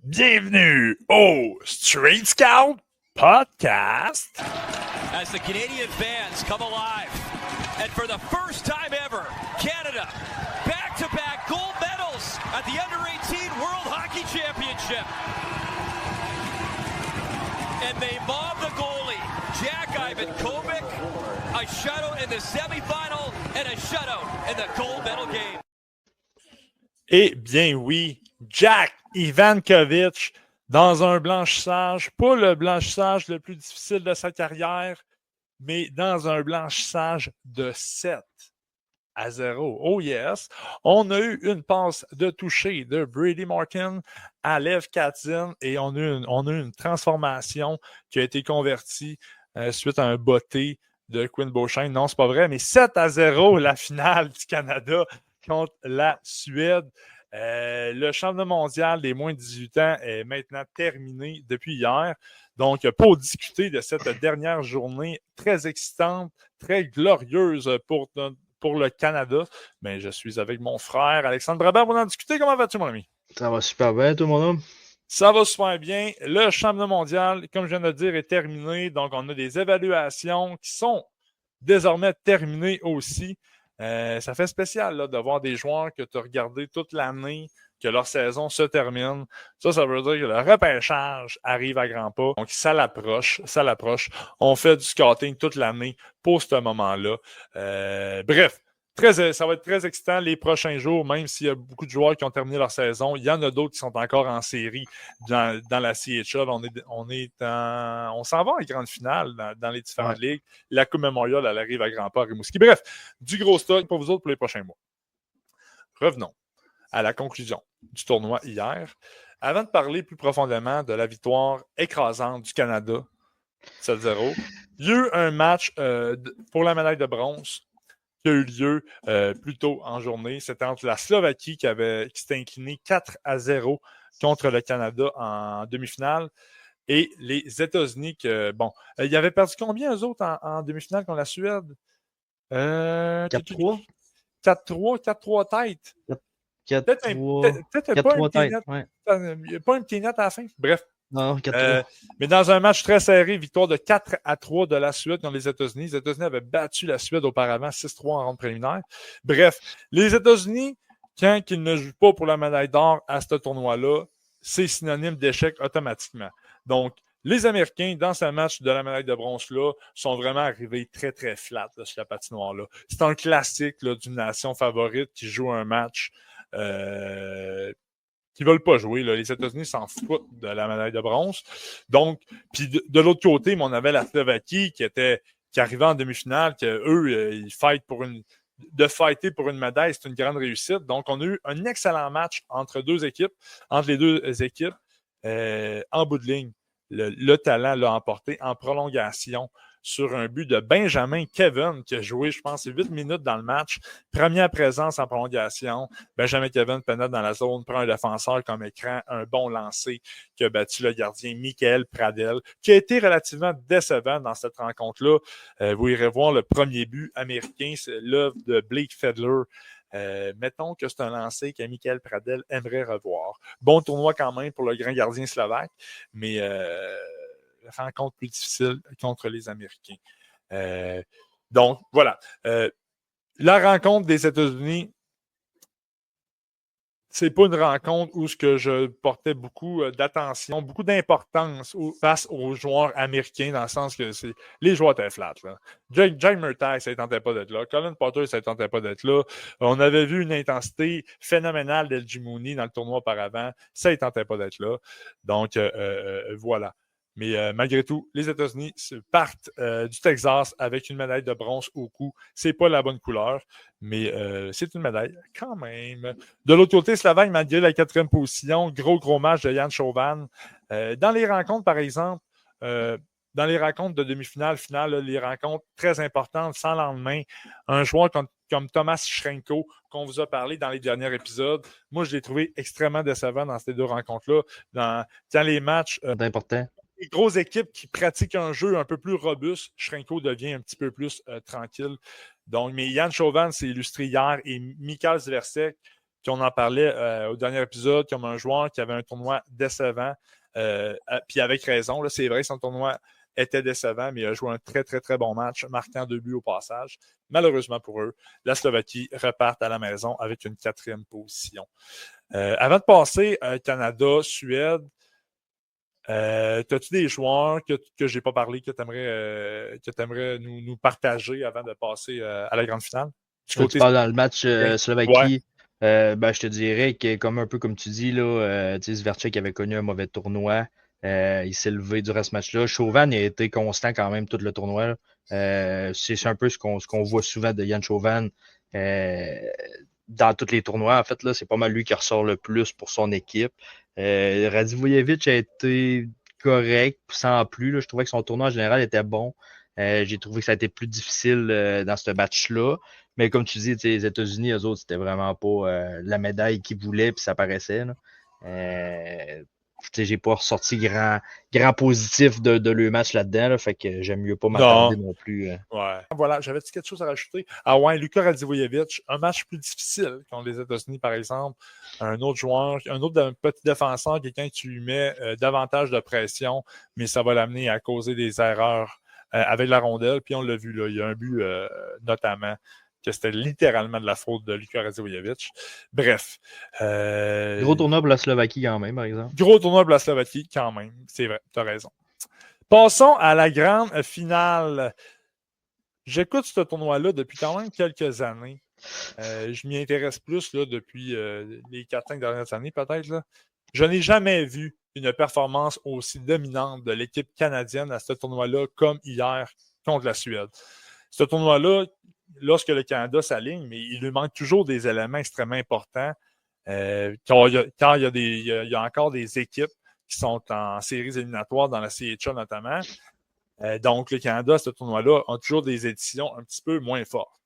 Bienvenue au Street Scout Podcast. As the Canadian fans come alive, and for the first time ever, Canada back-to-back gold medals at the Under-18 World Hockey Championship. And they mob the goalie, Jack-Ivan Kopic, a shutout in the semifinal and a shutout in the gold medal game. Eh bien oui, Jack Ivankovic dans un blanchissage, pas le blanchissage le plus difficile de sa carrière, mais dans un blanchissage de 7-0. Oh yes! On a eu une passe de toucher de Brady Martin à Lev Katzin et on a eu une transformation qui a été convertie suite à un botté de Quinn Beauchesne. Non, c'est pas vrai, mais 7-0 la finale du Canada contre la Suède. Le championnat mondial des moins de 18 ans est maintenant terminé depuis hier. Donc, pour discuter de cette dernière journée très excitante, très glorieuse pour le Canada, ben, je suis avec mon frère Alexandre Brabant pour en discuter. Comment vas-tu, mon ami? Ça va super bien, tout mon homme. Ça va super bien. Le championnat mondial, comme je viens de le dire, est terminé. Donc, on a des évaluations qui sont désormais terminées aussi. Ça fait spécial là, de voir des joueurs que tu as regardés toute l'année, que leur saison se termine. Ça veut dire que le repêchage arrive à grands pas. Donc, ça l'approche. On fait du scouting toute l'année pour ce moment-là. Bref, ça va être très excitant les prochains jours, même s'il y a beaucoup de joueurs qui ont terminé leur saison. Il y en a d'autres qui sont encore en série dans la CHL. On s'en va en grande finale dans les différentes ligues. La Coupe Memorial, elle arrive à grands pas à Rimouski. Bref, du gros stock pour vous autres pour les prochains mois. Revenons à la conclusion du tournoi hier. Avant de parler plus profondément de la victoire écrasante du Canada, 7-0, il y a eu un match pour la médaille de bronze qui a eu lieu plus tôt en journée. C'était entre la Slovaquie qui s'était inclinée 4-0 contre le Canada en demi-finale et les États-Unis ils avaient perdu combien eux autres en demi-finale contre la Suède? 4-3? 4-3 têtes. 4-3 têtes. Pas un petit net à la fin. Bref. Non, 4-3. Mais dans un match très serré, victoire de 4-3 de la Suède contre les États-Unis. Les États-Unis avaient battu la Suède auparavant 6-3 en ronde préliminaire. Bref, les États-Unis, quand ils ne jouent pas pour la médaille d'or à ce tournoi-là, c'est synonyme d'échec automatiquement. Donc, les Américains, dans ce match de la médaille de bronze-là, sont vraiment arrivés très, très flat là, sur la patinoire-là. C'est un classique là, d'une nation favorite qui joue un match qui ne veulent pas jouer. Là. Les États-Unis s'en foutent de la médaille de bronze. Donc, puis de l'autre côté, on avait la Slovaquie qui arrivait en demi-finale, qu'eux, ils fightent de fighter pour une médaille, c'est une grande réussite. Donc, on a eu un excellent match entre les deux équipes. En bout de ligne, le talent l'a emporté en prolongation sur un but de Benjamin Kevin qui a joué, je pense, 8 minutes dans le match. Première présence en prolongation. Benjamin Kevin pénètre dans la zone, prend un défenseur comme écran, un bon lancer qui a battu le gardien Michael Pradel, qui a été relativement décevant dans cette rencontre-là. Vous irez voir le premier but américain, c'est l'œuvre de Blake Fedler. Mettons que c'est un lancer que Michael Pradel aimerait revoir. Bon tournoi quand même pour le grand gardien slovaque, mais rencontre plus difficile contre les Américains. Donc, voilà. La rencontre des États-Unis, c'est pas une rencontre où ce que je portais beaucoup d'attention, beaucoup d'importance face aux joueurs américains, dans le sens que les joueurs étaient flat. Jake Murtagh, ça ne tentait pas d'être là. Colin Potter, ça ne tentait pas d'être là. On avait vu une intensité phénoménale d'El Mooney dans le tournoi auparavant. Ça ne tentait pas d'être là. Donc, voilà. Mais malgré tout, les États-Unis partent du Texas avec une médaille de bronze au cou. C'est pas la bonne couleur, mais c'est une médaille quand même. De l'autre côté, Slovaque, malgré la 4e position, gros match de Jan Chauvin. Dans les rencontres, par exemple, dans les rencontres de demi-finale, finale, les rencontres très importantes, sans lendemain, un joueur comme Thomas Schrenko, qu'on vous a parlé dans les derniers épisodes, moi, je l'ai trouvé extrêmement décevant dans ces deux rencontres-là. Dans les matchs... c'est important. Les grosses équipes qui pratiquent un jeu un peu plus robuste, Schrenko devient un petit peu plus tranquille. Donc, mais Jan Chauvin s'est illustré hier et Mikael Zversek, Puis on en parlait au dernier épisode, comme un joueur qui avait un tournoi décevant. Puis avec raison, là, c'est vrai que son tournoi était décevant, mais il a joué un très, très, très bon match, marquant 2 buts au passage. Malheureusement pour eux, la Slovaquie repart à la maison avec une 4e position. Avant de passer Canada, Suède, as-tu des joueurs que je n'ai pas parlé que tu aimerais nous partager avant de passer à la grande finale? Tu parles dans le match Slovaquie. Ouais. Je te dirais que, un peu comme tu dis, Sverchek avait connu un mauvais tournoi. Il s'est levé durant ce match-là. Chauvin a été constant quand même tout le tournoi. C'est un peu ce qu'on voit souvent de Jan Chauvin dans tous les tournois. En fait, là, c'est pas mal lui qui ressort le plus pour son équipe. Radivojevic a été correct, sans plus. Là. Je trouvais que son tournoi en général était bon. J'ai trouvé que ça a été plus difficile dans ce match-là. Mais comme tu dis, les États-Unis, eux autres, c'était vraiment pas la médaille qu'ils voulaient, puis ça paraissait. J'ai pas ressorti grand positif de leur match là-dedans, fait que j'aime mieux pas m'attarder non plus. Ouais. Voilà, j'avais-tu quelque chose à rajouter? Ah ouais, Luka Radivojevic, un match plus difficile contre les États-Unis, par exemple. Un autre joueur, un autre petit défenseur, quelqu'un qui lui met davantage de pression, mais ça va l'amener à causer des erreurs avec la rondelle. Puis on l'a vu, là, il y a un but notamment que c'était littéralement de la faute de Luka Radivojevic. Bref. Gros tournoi pour la Slovaquie quand même, par exemple. Gros tournoi pour la Slovaquie quand même, c'est vrai, tu as raison. Passons à la grande finale. J'écoute ce tournoi-là depuis quand même quelques années. Je m'y intéresse plus là, depuis les 4-5 dernières années, peut-être. Là. Je n'ai jamais vu une performance aussi dominante de l'équipe canadienne à ce tournoi-là comme hier contre la Suède. Ce tournoi-là, lorsque le Canada s'aligne, mais il lui manque toujours des éléments extrêmement importants. Quand il y a encore des équipes qui sont en séries éliminatoires dans la CHA notamment. Donc, le Canada, à ce tournoi-là, a toujours des éditions un petit peu moins fortes.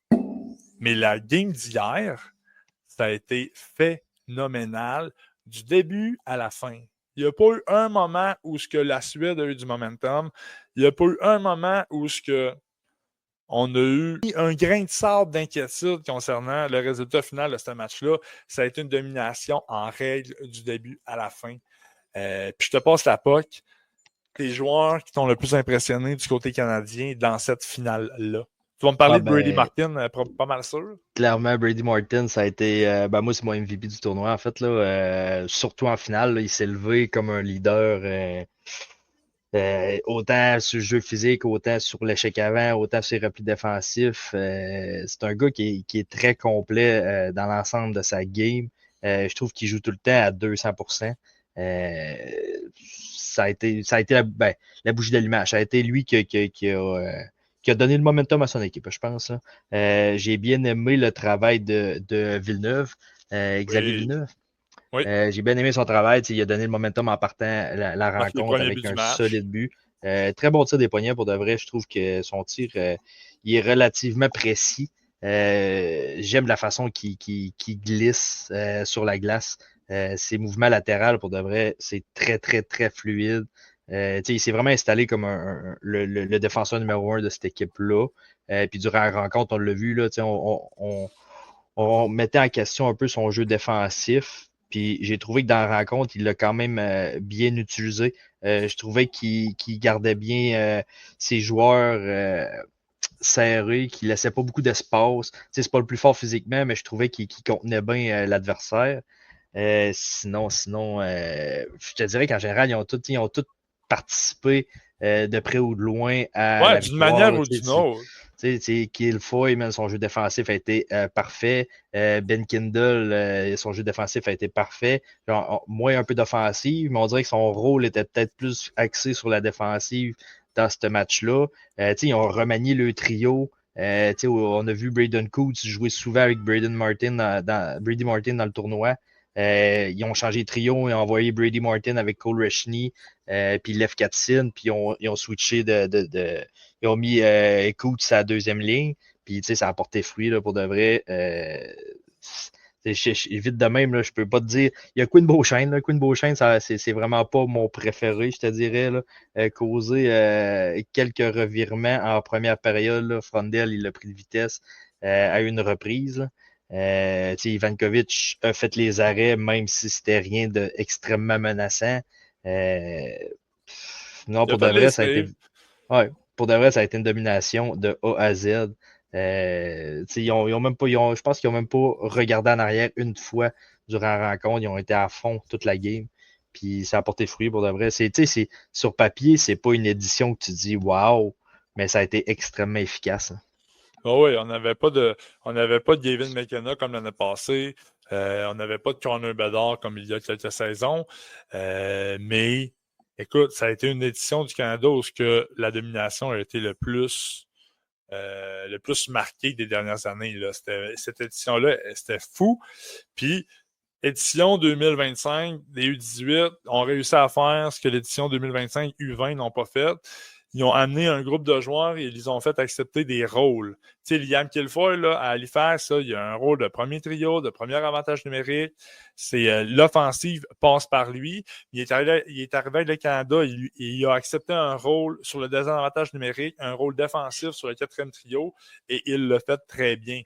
Mais la game d'hier, ça a été phénoménal du début à la fin. Il n'y a pas eu un moment où la Suède a eu du momentum. Il n'y a pas eu un moment où on a eu un grain de sable d'inquiétude concernant le résultat final de ce match-là. Ça a été une domination en règle du début à la fin. Puis je te passe la POC. Tes joueurs qui t'ont le plus impressionné du côté canadien dans cette finale-là. Tu vas me parler de Brady Martin, pas mal sûr? Clairement, Brady Martin, ça a été... moi, c'est mon MVP du tournoi, en fait. Là, surtout en finale, là, il s'est levé comme un leader... autant sur le jeu physique, autant sur l'échec avant, autant sur les replis défensifs. C'est un gars qui est très complet dans l'ensemble de sa game. Je trouve qu'il joue tout le temps à 200%. Ça a été la bougie d'allumage. Ça a été lui qui a donné le momentum à son équipe, je pense. J'ai bien aimé le travail de Villeneuve, Xavier Villeneuve. Oui. J'ai bien aimé son travail. Il a donné le momentum en partant la rencontre avec un solide but. Très bon tir des poignets pour de vrai. Je trouve que son tir il est relativement précis. J'aime la façon qu'il glisse sur la glace. Ses mouvements latéraux, pour de vrai, c'est très, très, très fluide. Il s'est vraiment installé comme le défenseur numéro 1 de cette équipe-là. Puis durant la rencontre, on l'a vu, là, on mettait en question un peu son jeu défensif. Puis j'ai trouvé que dans la rencontre, il l'a quand même bien utilisé. Je trouvais qu'il gardait bien ses joueurs serrés, qu'il laissait pas beaucoup d'espace. C'est pas le plus fort physiquement, mais je trouvais qu'il contenait bien l'adversaire. Sinon, je te dirais qu'en général, ils ont tous participé de près ou de loin à la d'une manière ou d'une autre. Kill Foy, son jeu défensif a été parfait. Ben Kindle, son jeu défensif a été parfait. Moins un peu d'offensive, mais on dirait que son rôle était peut-être plus axé sur la défensive dans ce match-là. Ils ont remanié le trio. On a vu Braden Coates jouer souvent avec Brady Martin dans le tournoi. Ils ont changé de trio, ils ont envoyé Brady Martin avec Cole Reshney, puis Lev Katsin, puis ils ont switché ils ont mis Coates à la deuxième ligne, puis ça a porté fruit là, pour de vrai. Vite de même, là, je peux pas te dire. Il y a Quinn Beauchesne. Là. Quinn Beauchesne, c'est vraiment pas mon préféré, je te dirais. Là. Causé quelques revirements en première période. Là. Frondel, il a pris de vitesse à une reprise. Ivankovic a fait les arrêts, même si c'était rien d'extrêmement menaçant. Non, pour de vrai, ça a été. Ouais, pour de vrai, ça a été une domination de A à Z. Ils ont même pas, je pense qu'ils n'ont même pas regardé en arrière une fois durant la rencontre. Ils ont été à fond toute la game. Puis ça a porté fruit pour de vrai. Sur papier, c'est pas une édition que tu dis waouh, mais ça a été extrêmement efficace. Hein. Oh oui, on n'avait pas de Gavin McKenna comme l'année passée. On n'avait pas de Connor Bedard comme il y a quelques saisons. Mais écoute, ça a été une édition du Canada où la domination a été le plus marquée des dernières années. Là. Cette édition-là, c'était fou. Puis, édition 2025, les U18 ont réussi à faire ce que l'édition 2025 U20 n'ont pas fait. Ils ont amené un groupe de joueurs et ils les ont fait accepter des rôles. Tu sais, Liam Kilfoyle, là, à Halifax, il y a un rôle de premier trio, de premier avantage numérique. C'est l'offensive passe par lui. Il est arrivé avec le Canada et il a accepté un rôle sur le désavantage numérique, un rôle défensif sur le quatrième trio et il l'a fait très bien.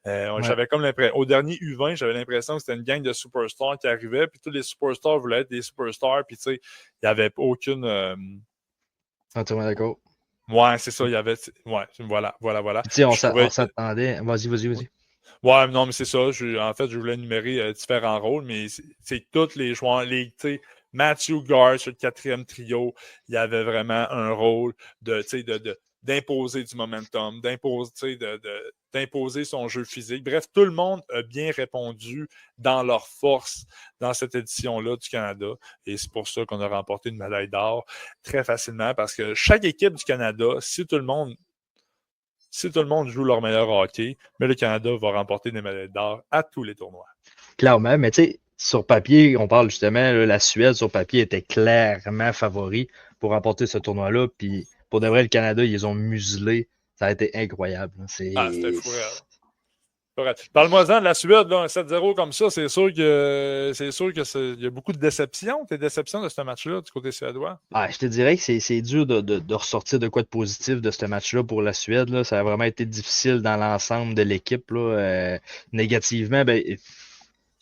J'avais comme l'impression, au dernier U20, j'avais l'impression que c'était une gang de superstars qui arrivait, puis tous les superstars voulaient être des superstars, puis tu sais, il n'y avait aucune. Entièrement d'accord. Ouais, c'est ça, il y avait. Ouais, voilà. On s'attendait. Vas-y. Ouais, non, mais c'est ça. En fait, je voulais énumérer différents rôles, mais c'est tous les joueurs. Matthew Gard sur le quatrième trio, il y avait vraiment un rôle d'imposer du momentum, d'imposer son jeu physique. Bref, tout le monde a bien répondu dans leur force dans cette édition-là du Canada. Et c'est pour ça qu'on a remporté une médaille d'or très facilement parce que chaque équipe du Canada, si tout le monde joue leur meilleur hockey, mais le Canada va remporter des médailles d'or à tous les tournois. Clairement, mais tu sais, sur papier, on parle justement, la Suède, sur papier, était clairement favori pour remporter ce tournoi-là. Puis pour de vrai, le Canada, ils les ont muselés. Ça a été incroyable. C'était fou. Parle-moi-en de la Suède, là, un 7-0 comme ça, c'est sûr que il y a beaucoup de déceptions. Tes déceptions de ce match-là du côté suédois? Je te dirais que c'est dur de ressortir de quoi de positif de ce match-là pour la Suède. Là. Ça a vraiment été difficile dans l'ensemble de l'équipe. Négativement,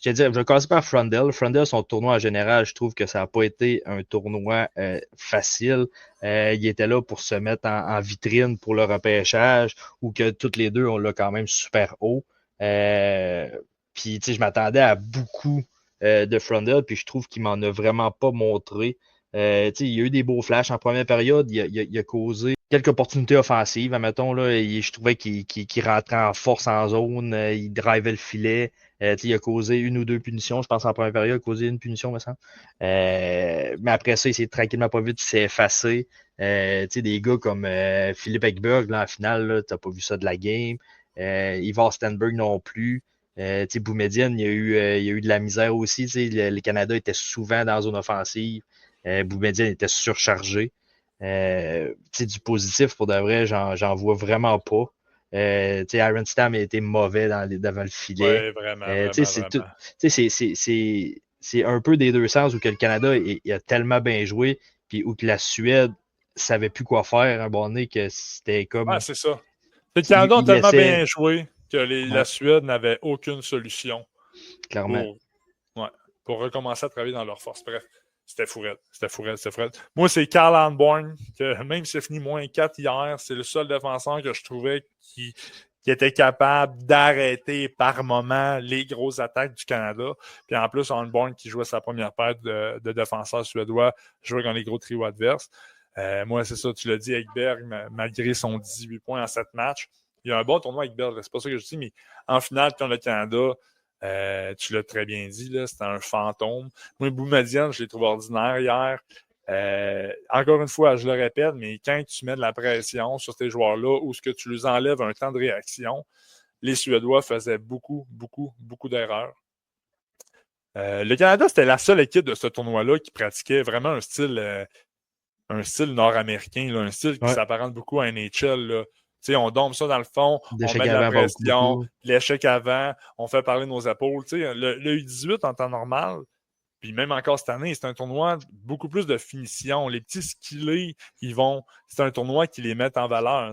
je vais commencer par Frundell. Frundell, son tournoi en général, je trouve que ça n'a pas été un tournoi facile. Il était là pour se mettre en vitrine pour le repêchage, ou que toutes les deux, on l'a quand même super haut. Puis, je m'attendais à beaucoup de Frundell, puis je trouve qu'il m'en a vraiment pas montré. Il y a eu des beaux flashs en première période. Il a causé quelques opportunités offensives. Admettons, là, je trouvais qu'il rentrait en force en zone. Il drivait le filet. Il a causé une ou deux punitions. Je pense en première période, il a causé une punition, me semble. Mais après ça, il s'est tranquillement pas vite, il s'est effacé. Des gars comme Philippe Ekberg, là, en finale, tu n'as pas vu ça de la game. Ivar Stenberg non plus. Boumedienne, il y a eu de la misère aussi. Le Canada était souvent dans la zone offensive. Boumedienne était surchargé. Du positif, pour de vrai, j'en vois vraiment pas. Aaron Stam a été mauvais devant le filet. Oui, vraiment. C'est un peu des deux sens où que le Canada il a tellement bien joué, puis où que la Suède savait plus quoi faire à un moment donné, que c'était comme. Ouais, c'est ça. Le Canada a tellement bien joué que la Suède n'avait aucune solution. Clairement. Pour recommencer à travailler dans leur force. Bref. C'était fourette. Moi, c'est Carl Hanborn, que même s'il a fini moins 4 hier, c'est le seul défenseur que je trouvais qui était capable d'arrêter par moment les grosses attaques du Canada. Puis en plus, Hanborn, qui jouait sa première paire de défenseurs suédois, jouait dans les gros trios adverses. Moi, c'est ça, tu l'as dit, Ekberg, malgré son 18 points en 7 matchs. Il y a un bon tournoi avec Ekberg, c'est pas ça que je dis, mais en finale, quand le Canada... tu l'as très bien dit, là, c'était un fantôme. Moi, Boumedienne, je l'ai trouvé ordinaire hier. Encore une fois, je le répète, mais quand tu mets de la pression sur ces joueurs-là ou ce que tu leur enlèves un temps de réaction, les Suédois faisaient beaucoup d'erreurs. Le Canada, c'était la seule équipe de ce tournoi-là qui pratiquait vraiment un style nord-américain, là, un style qui s'apparente beaucoup à NHL, là. T'sais, on dompe ça dans le fond, on met de la pression, l'échec avant, on fait parler nos épaules. Le U18 en temps normal, puis même encore cette année, c'est un tournoi beaucoup plus de finition. Les petits skillés, c'est un tournoi qui les met en valeur.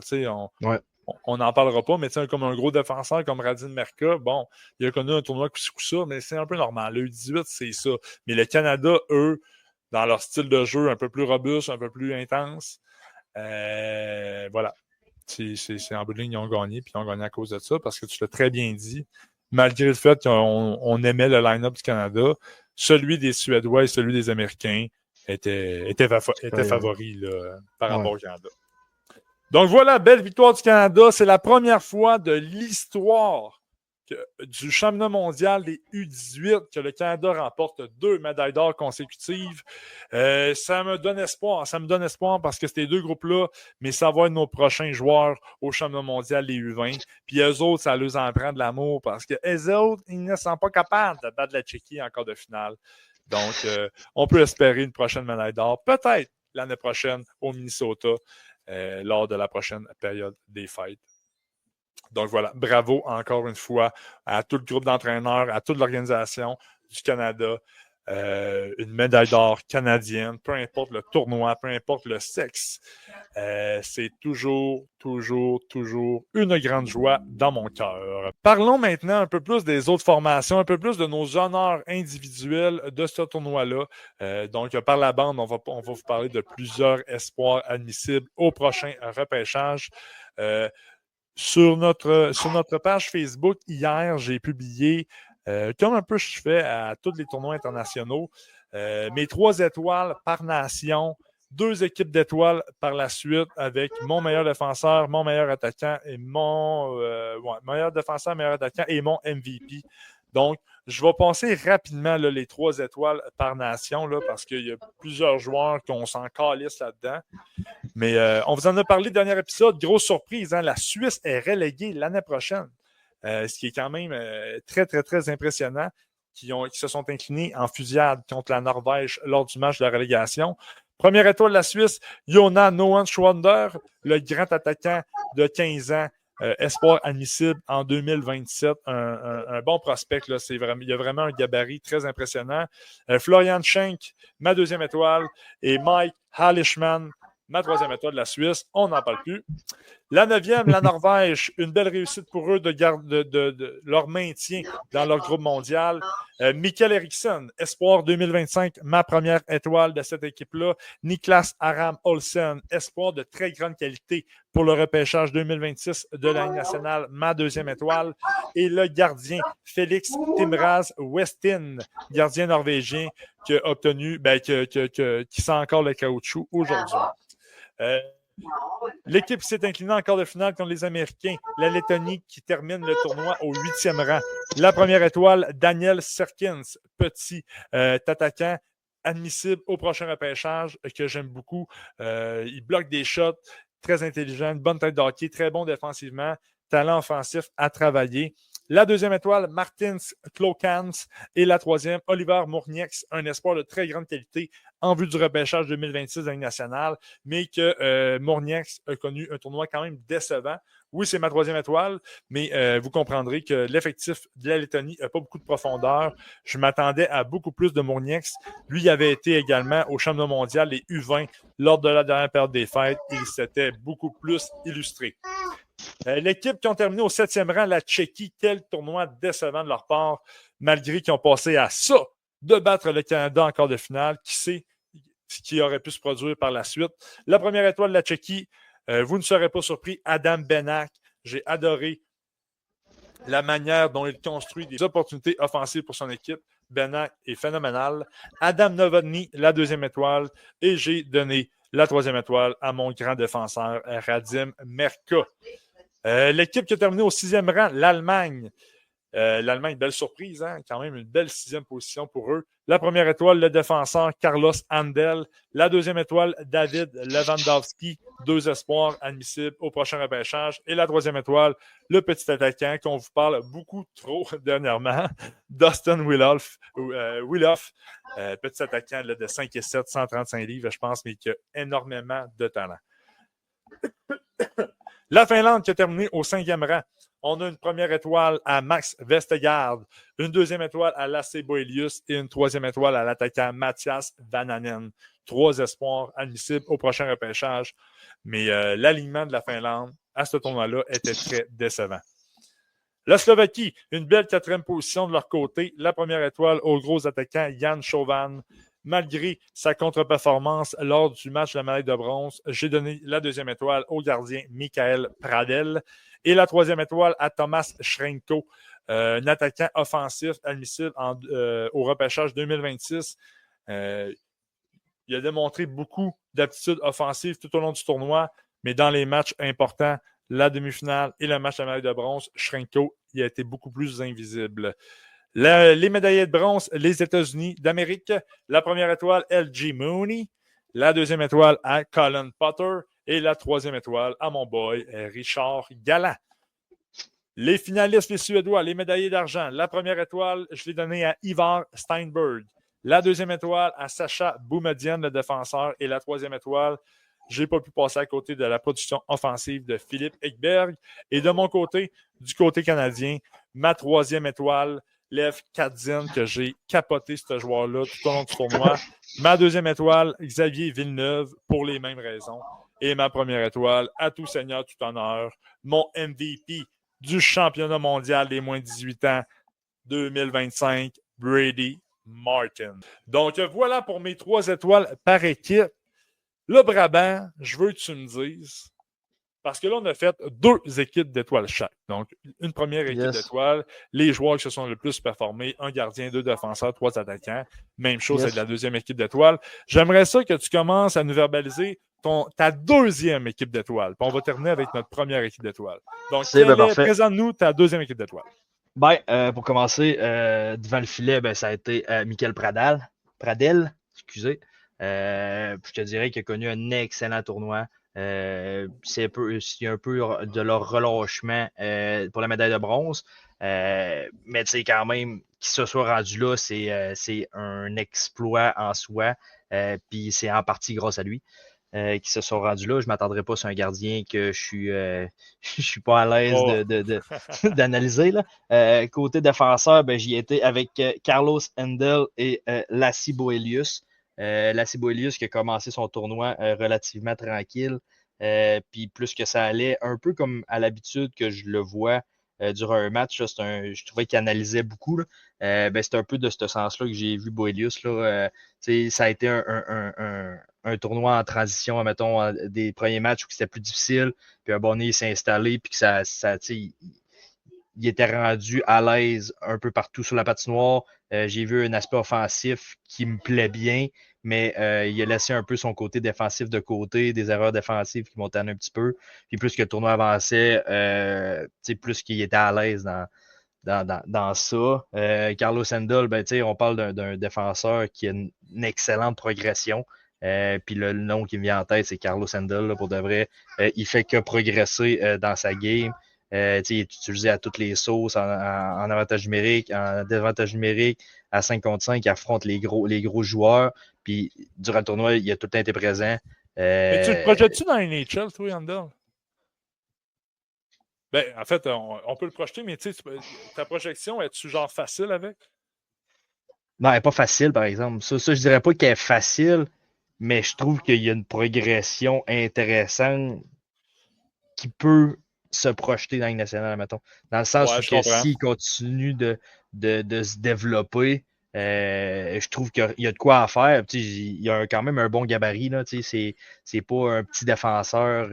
on n'en parlera pas, mais comme un gros défenseur comme Radin Merka, bon, il a connu un tournoi coup ça, mais c'est un peu normal. Le U18, c'est ça. Mais le Canada, eux, dans leur style de jeu un peu plus robuste, un peu plus intense, voilà. C'est en bout de ligne, ils ont gagné, puis ils ont gagné à cause de ça, parce que tu l'as très bien dit. Malgré le fait qu'on aimait le line-up du Canada, celui des Suédois et celui des Américains étaient favoris là, par rapport au Canada. Donc voilà, belle victoire du Canada. C'est la première fois de l'histoire du championnat mondial des U18 que le Canada remporte 2 médailles d'or consécutives. Ça me donne espoir. Ça me donne espoir parce que ces 2 groupes-là, mais ça va être nos prochains joueurs au championnat mondial des U20. Puis eux autres, ça leur en prend de l'amour parce que eux autres, ils ne sont pas capables de battre la Tchéquie en quart de finale. Donc, on peut espérer une prochaine médaille d'or, peut-être l'année prochaine au Minnesota, lors de la prochaine période des fêtes. Donc voilà, bravo encore une fois à tout le groupe d'entraîneurs, à toute l'organisation du Canada. Une médaille d'or canadienne, peu importe le tournoi, peu importe le sexe. C'est toujours une grande joie dans mon cœur. Parlons maintenant un peu plus des autres formations, un peu plus de nos honneurs individuels de ce tournoi-là. Donc, par la bande, on va vous parler de plusieurs espoirs admissibles au prochain repêchage. Sur notre page Facebook, hier, j'ai publié, comme un peu je fais à tous les tournois internationaux, mes 3 étoiles par nation, 2 équipes d'étoiles par la suite avec mon meilleur défenseur, mon meilleur attaquant et mon meilleur défenseur, meilleur attaquant et mon MVP. Donc, je vais passer rapidement là, les 3 étoiles par nation là, parce qu'il y a plusieurs joueurs qu'on s'en calisse là-dedans. Mais on vous en a parlé dernier épisode. Grosse surprise, hein? La Suisse est reléguée l'année prochaine. Ce qui est quand même très, très, très impressionnant. Qui se sont inclinés en fusillade contre la Norvège lors du match de la relégation. Première étoile de la Suisse, Jonas Noen-Schwander, le grand attaquant de 15 ans. Espoir admissible en 2027. Un bon prospect. Là, il y a vraiment un gabarit très impressionnant. Florian Schenk, ma 2e étoile. Et Mike Hallishman, ma 3e étoile de la Suisse. On n'en parle plus. La 9e, la Norvège. Une belle réussite pour eux de leur maintien dans leur groupe mondial. Mikael Eriksson, espoir 2025, ma première étoile de cette équipe-là. Niklas Aram Olsen, espoir de très grande qualité pour le repêchage 2026 de la Ligue nationale, ma 2e étoile. Et le gardien Félix Timraz Westin, gardien norvégien qui a obtenu, qui sent encore le caoutchouc aujourd'hui. L'équipe s'est inclinée en quart de finale contre les Américains. La Lettonie qui termine le tournoi au 8e rang. La première étoile, Daniel Serkins, petit attaquant admissible au prochain repêchage que j'aime beaucoup. Il bloque des shots, très intelligent, une bonne tête de hockey, très bon défensivement, talent offensif à travailler. La 2e étoile, Martins Klokans. Et la 3e, Oliver Mournieks, un espoir de très grande qualité en vue du repêchage 2026 de la Ligue nationale, mais que Mournieks a connu un tournoi quand même décevant. Oui, c'est ma 3e étoile, mais vous comprendrez que l'effectif de la Lettonie n'a pas beaucoup de profondeur. Je m'attendais à beaucoup plus de Mournieks. Lui, il avait été également au championnat mondial, les U20, lors de la dernière période des fêtes. Il s'était beaucoup plus illustré. L'équipe qui ont terminé au 7e rang, la Tchéquie, quel tournoi décevant de leur part, malgré qu'ils ont passé à ça de battre le Canada en quart de finale. Qui sait ce qui aurait pu se produire par la suite? La première étoile de la Tchéquie, vous ne serez pas surpris, Adam Benak. J'ai adoré la manière dont il construit des opportunités offensives pour son équipe. Benak est phénoménal. Adam Novotny, la 2e étoile. Et j'ai donné la 3e étoile à mon grand défenseur, Radim Merka. L'équipe qui a terminé au 6e rang, l'Allemagne. L'Allemagne, belle surprise, hein? Quand même une belle 6e position pour eux. La première étoile, le défenseur Carlos Handel. La 2e étoile, David Lewandowski. 2 espoirs admissibles au prochain repêchage. Et la 3e étoile, le petit attaquant qu'on vous parle beaucoup trop dernièrement, Dustin Wilhoff. Petit attaquant là, de 5 et 7, 135 livres, je pense, mais qui a énormément de talent. La Finlande qui a terminé au 5e rang. On a une première étoile à Max Vestergaard, une 2e étoile à Lasse Boelius et une 3e étoile à l'attaquant Mathias Vananen. 3 espoirs admissibles au prochain repêchage. Mais l'alignement de la Finlande à ce tournoi-là était très décevant. La Slovaquie, une belle 4e position de leur côté. La première étoile au gros attaquant Jan Chauvin. Malgré sa contre-performance lors du match de la médaille de bronze, j'ai donné la 2e étoile au gardien Michael Pradel et la 3e étoile à Thomas Schrenko, un attaquant offensif admissible au repêchage 2026. Il a démontré beaucoup d'aptitudes offensives tout au long du tournoi, mais dans les matchs importants, la demi-finale et le match de la médaille de bronze, Schrenko il a été beaucoup plus invisible. Les médaillés de bronze, les États-Unis d'Amérique. La première étoile, L.G. Mooney. La 2e étoile à Colin Potter. Et la 3e étoile à mon boy, Richard Galland. Les finalistes, les Suédois, les médaillés d'argent. La première étoile, je l'ai donnée à Ivar Steinberg. La 2e étoile à Sacha Boumedian, le défenseur. Et la 3e étoile, je n'ai pas pu passer à côté de la production offensive de Philippe Ekberg. Et de mon côté, du côté canadien, ma 3e étoile, Lev Kadzin, que j'ai capoté ce joueur-là tout au long du tournoi. Ma 2e étoile, Xavier Villeneuve, pour les mêmes raisons. Et ma première étoile, à tout seigneur, tout honneur, mon MVP du championnat mondial des moins de 18 ans 2025, Brady Martin. Donc, voilà pour mes 3 étoiles par équipe. Le Brabant, je veux que tu me dises, parce que là, on a fait 2 équipes d'étoiles chaque. Donc, une première équipe d'étoiles, les joueurs qui se sont le plus performés, un gardien, 2 défenseurs, 3 attaquants. Même chose avec la 2e équipe d'étoiles. J'aimerais ça que tu commences à nous verbaliser ta 2e équipe d'étoiles. Puis on va terminer avec notre première équipe d'étoiles. Donc, présente-nous ta 2e équipe d'étoiles. Pour commencer, devant le filet, ça a été Michael Pradel, excusez. Je te dirais qu'il a connu un excellent tournoi. C'est un peu de leur relâchement pour la médaille de bronze. Mais tu sais, quand même, qu'il se soit rendu là, c'est un exploit en soi. Puis c'est en partie grâce à lui qu'ils se sont rendus là. Je ne m'attendrais pas sur un gardien que je suis pas à l'aise d'analyser. Là. Côté défenseur, j'y étais avec Carlos Endel et Lassie Boelius. Lassie Boelius qui a commencé son tournoi relativement tranquille. Puis plus que ça allait, un peu comme à l'habitude que je le vois durant un match, là, je trouvais qu'il analysait beaucoup. Là. C'est un peu de ce sens-là que j'ai vu Boelius. Là, ça a été un tournoi en transition, mettons, des premiers matchs où c'était plus difficile, puis un bonnet s'est installé, puis que il était rendu à l'aise un peu partout sur la patinoire. J'ai vu un aspect offensif qui me plaît bien, mais il a laissé un peu son côté défensif de côté, des erreurs défensives qui m'ont tanné un petit peu. Puis plus que le tournoi avançait, plus qu'il était à l'aise dans ça. Carlos Endel, on parle d'un défenseur qui a une excellente progression. Puis le nom qui me vient en tête, c'est Carlos Endel, là, pour de vrai. Il fait que progresser dans sa game. Il est utilisé à toutes les sauces, en avantage numérique, en désavantage numérique, à 5 contre 5, il affronte les gros joueurs. Puis durant le tournoi, il a tout le temps été présent. Mais tu le projettes-tu dans les NHL, toi, Yandel? En fait, on peut le projeter, mais ta projection, est-tu genre facile avec? Non, elle n'est pas facile, par exemple. Ça, je dirais pas qu'elle est facile, mais je trouve qu'il y a une progression intéressante qui peut se projeter dans la Ligue nationale, mettons. Dans le sens où s'il continue de se développer, je trouve qu'il y a de quoi à faire. Il y a quand même un bon gabarit. Là, c'est pas un petit défenseur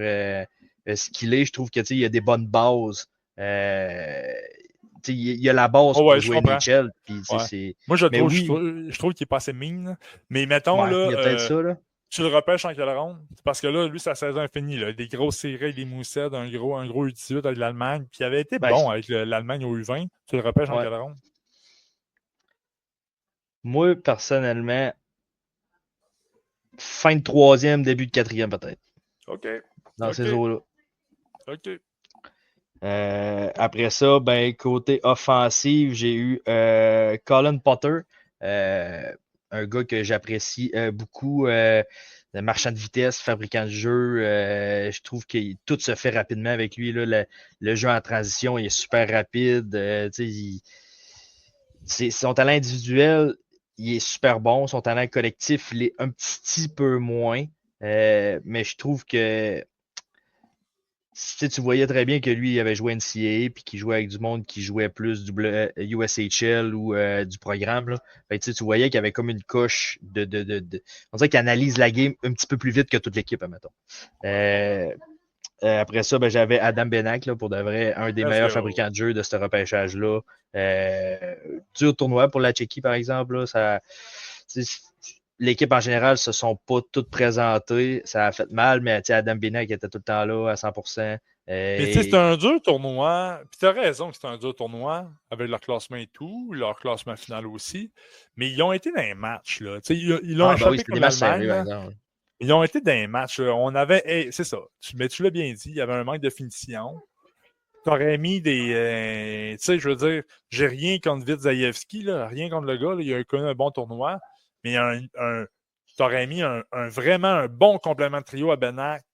skillé. Je trouve qu'il y a des bonnes bases. Il y a la base pour jouer NHL. Moi, je trouve qu'il est pas assez mine. Mais mettons, là, il y a peut-être ça, là. Tu le repêches en quelle ronde? Parce que là, lui, sa saison est finie. Là. Des grosses séries, des moussettes, un gros U18 avec l'Allemagne. Puis il avait été bon avec l'Allemagne au U20. Tu le repêches en quelle ronde? Moi, personnellement, fin de 3e, début de 4e, peut-être. OK. Dans ces eaux-là. OK. Après ça, côté offensif, j'ai eu Colin Potter. Un gars que j'apprécie beaucoup, marchand de vitesse, fabricant de jeu. Je trouve que tout se fait rapidement avec lui. Là, le jeu en transition, il est super rapide. Son talent individuel, il est super bon. Son talent collectif, il est un petit peu moins. Mais je trouve que tu voyais très bien que lui, il avait joué NCAA puis qu'il jouait avec du monde qui jouait plus du USHL ou du programme. Là. Fait que, tu voyais qu'il y avait comme une coche on dirait qu'il analyse la game un petit peu plus vite que toute l'équipe, admettons. Après ça, j'avais Adam Benak, là, pour de vrai, un des meilleurs fabricants de jeux de ce repêchage-là. Dur tournoi pour la Tchéquie, par exemple. Là, l'équipe en général se sont pas toutes présentées. Ça a fait mal, mais Adam Benak était tout le temps là à 100%. Mais c'est un dur tournoi. Puis tu as raison que c'est un dur tournoi avec leur classement et tout, leur classement final aussi. Mais ils ont été dans les matchs. Là. Ils l'ont échappé comme l'Allemagne. Ils ont été dans les matchs. On avait. C'est ça. Mais tu l'as bien dit, il y avait un manque de finition. Tu aurais mis des. Tu sais, je veux dire, j'ai rien contre Vitzaïevski, là, rien contre le gars. Là, il a connu un bon tournoi. Mais tu aurais mis vraiment un bon complément de trio à Benak.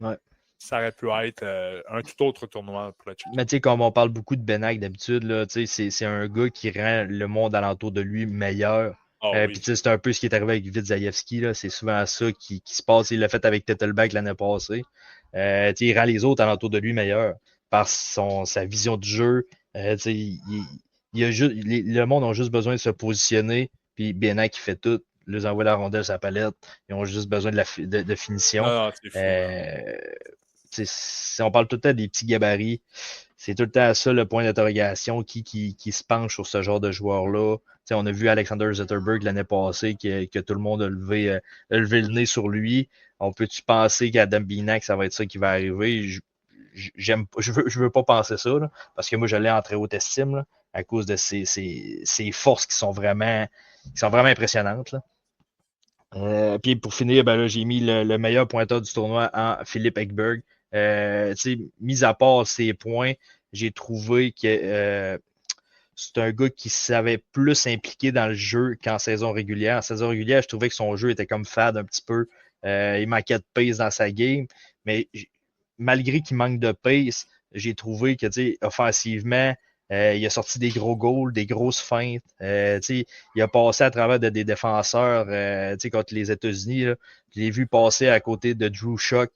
Ouais. Ça aurait pu être un tout autre tournoi pour la Tchéquie. Mais tu sais, comme on parle beaucoup de Benak d'habitude, là, c'est un gars qui rend le monde alentour de lui meilleur. Puis c'est un peu ce qui est arrivé avec Vitzaïevski. C'est souvent ça qui se passe. Il l'a fait avec Tettelbach l'année passée. Il rend les autres alentour de lui meilleurs par sa vision du jeu. Le monde a juste besoin de se positionner. Puis Benak qui fait tout. Ils les envoie la rondelle sur la palette. Ils ont juste besoin de finition. Si on parle tout le temps des petits gabarits, c'est tout le temps ça le point d'interrogation qui se penche sur ce genre de joueur-là. On a vu Alexander Zetterberg l'année passée que tout le monde a levé le nez sur lui. On peut-tu penser qu'Adam Benak, ça va être ça qui va arriver? Je veux pas penser ça, là, parce que moi, je l'ai en très haute estime là, à cause de ses forces qui sont vraiment impressionnantes. Là. Puis pour finir, là, j'ai mis le meilleur pointeur du tournoi en Philippe Ekberg. Mis à part ses points, j'ai trouvé que c'est un gars qui savait plus s'impliquer dans le jeu qu'en saison régulière. En saison régulière, je trouvais que son jeu était comme fade un petit peu. Il manquait de pace dans sa game. Mais malgré qu'il manque de pace, j'ai trouvé que offensivement, il a sorti des gros goals, des grosses feintes. Il a passé à travers des défenseurs contre les États-Unis. Là. Je l'ai vu passer à côté de Drew Shock.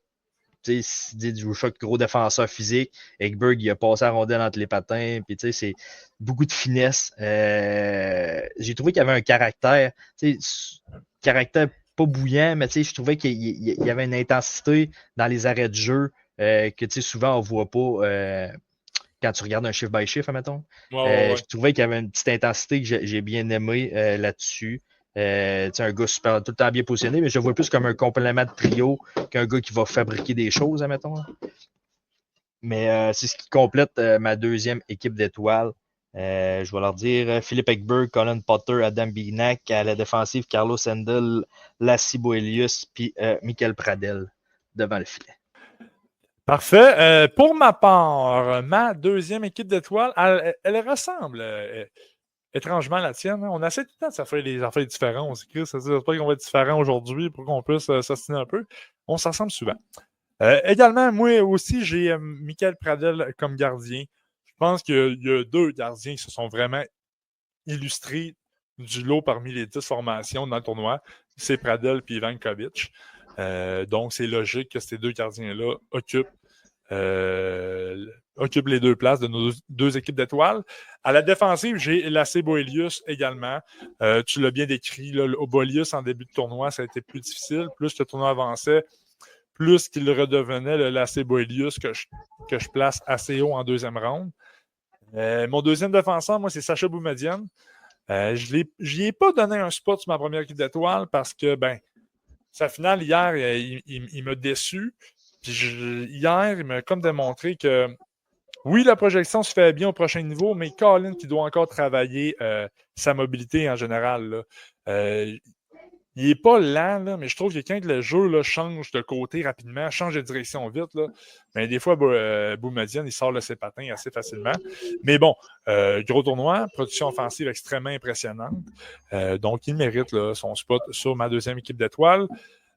Drew Shock, gros défenseur physique. Ekberg, il a passé à rondelle entre les patins. Puis c'est beaucoup de finesse. J'ai trouvé qu'il y avait un caractère pas bouillant, mais je trouvais qu'il y avait une intensité dans les arrêts de jeu que souvent on ne voit pas quand tu regardes un chiffre by chiffre, admettons. Je trouvais qu'il y avait une petite intensité que j'ai bien aimé là-dessus. Un gars super tout le temps bien positionné, mais je le vois plus comme un complément de trio qu'un gars qui va fabriquer des choses, admettons. Mais c'est ce qui complète ma deuxième équipe d'étoiles. Je vais leur dire Philippe Ekberg, Colin Potter, Adam Benak, à la défensive, Carlos Endel, Lassie Boelius, puis Michael Pradel devant le filet. Parfait. Pour ma part, ma deuxième équipe d'étoiles, elle ressemble étrangement à la tienne. Hein. On essaie tout le temps de faire des affaires différentes. Ça ne veut dire pas qu'on va être différent aujourd'hui pour qu'on puisse s'ostiner un peu. On s'en ressemble souvent. Également, moi aussi, j'ai Michael Pradel comme gardien. Je pense qu'il y a deux gardiens qui se sont vraiment illustrés du lot parmi les 10 formations dans le tournoi. C'est Pradel et Ivankovic. Donc, c'est logique que ces deux gardiens-là occupent les deux places de nos deux équipes d'étoiles. À la défensive, j'ai Lassie Boelius également. Tu l'as bien décrit, là, au Boelius, en début de tournoi, ça a été plus difficile. Plus le tournoi avançait, plus qu'il redevenait le Lassie Boelius que je place assez haut en deuxième ronde. Mon deuxième défenseur, moi, c'est Sacha Boumedienne. Je n'y ai pas donné un spot sur ma première équipe d'étoiles parce que, sa finale, hier, il m'a déçu. Puis hier, il m'a comme démontré que oui, la projection se fait bien au prochain niveau, mais Colin qui doit encore travailler sa mobilité en général. Là. Il n'est pas lent, là, mais je trouve que quand le jeu là, change de côté rapidement, change de direction vite, là, mais des fois, Boumedienne, il sort de ses patins assez facilement. Mais bon, gros tournoi, production offensive extrêmement impressionnante. Donc, il mérite là, son spot sur ma deuxième équipe d'étoiles.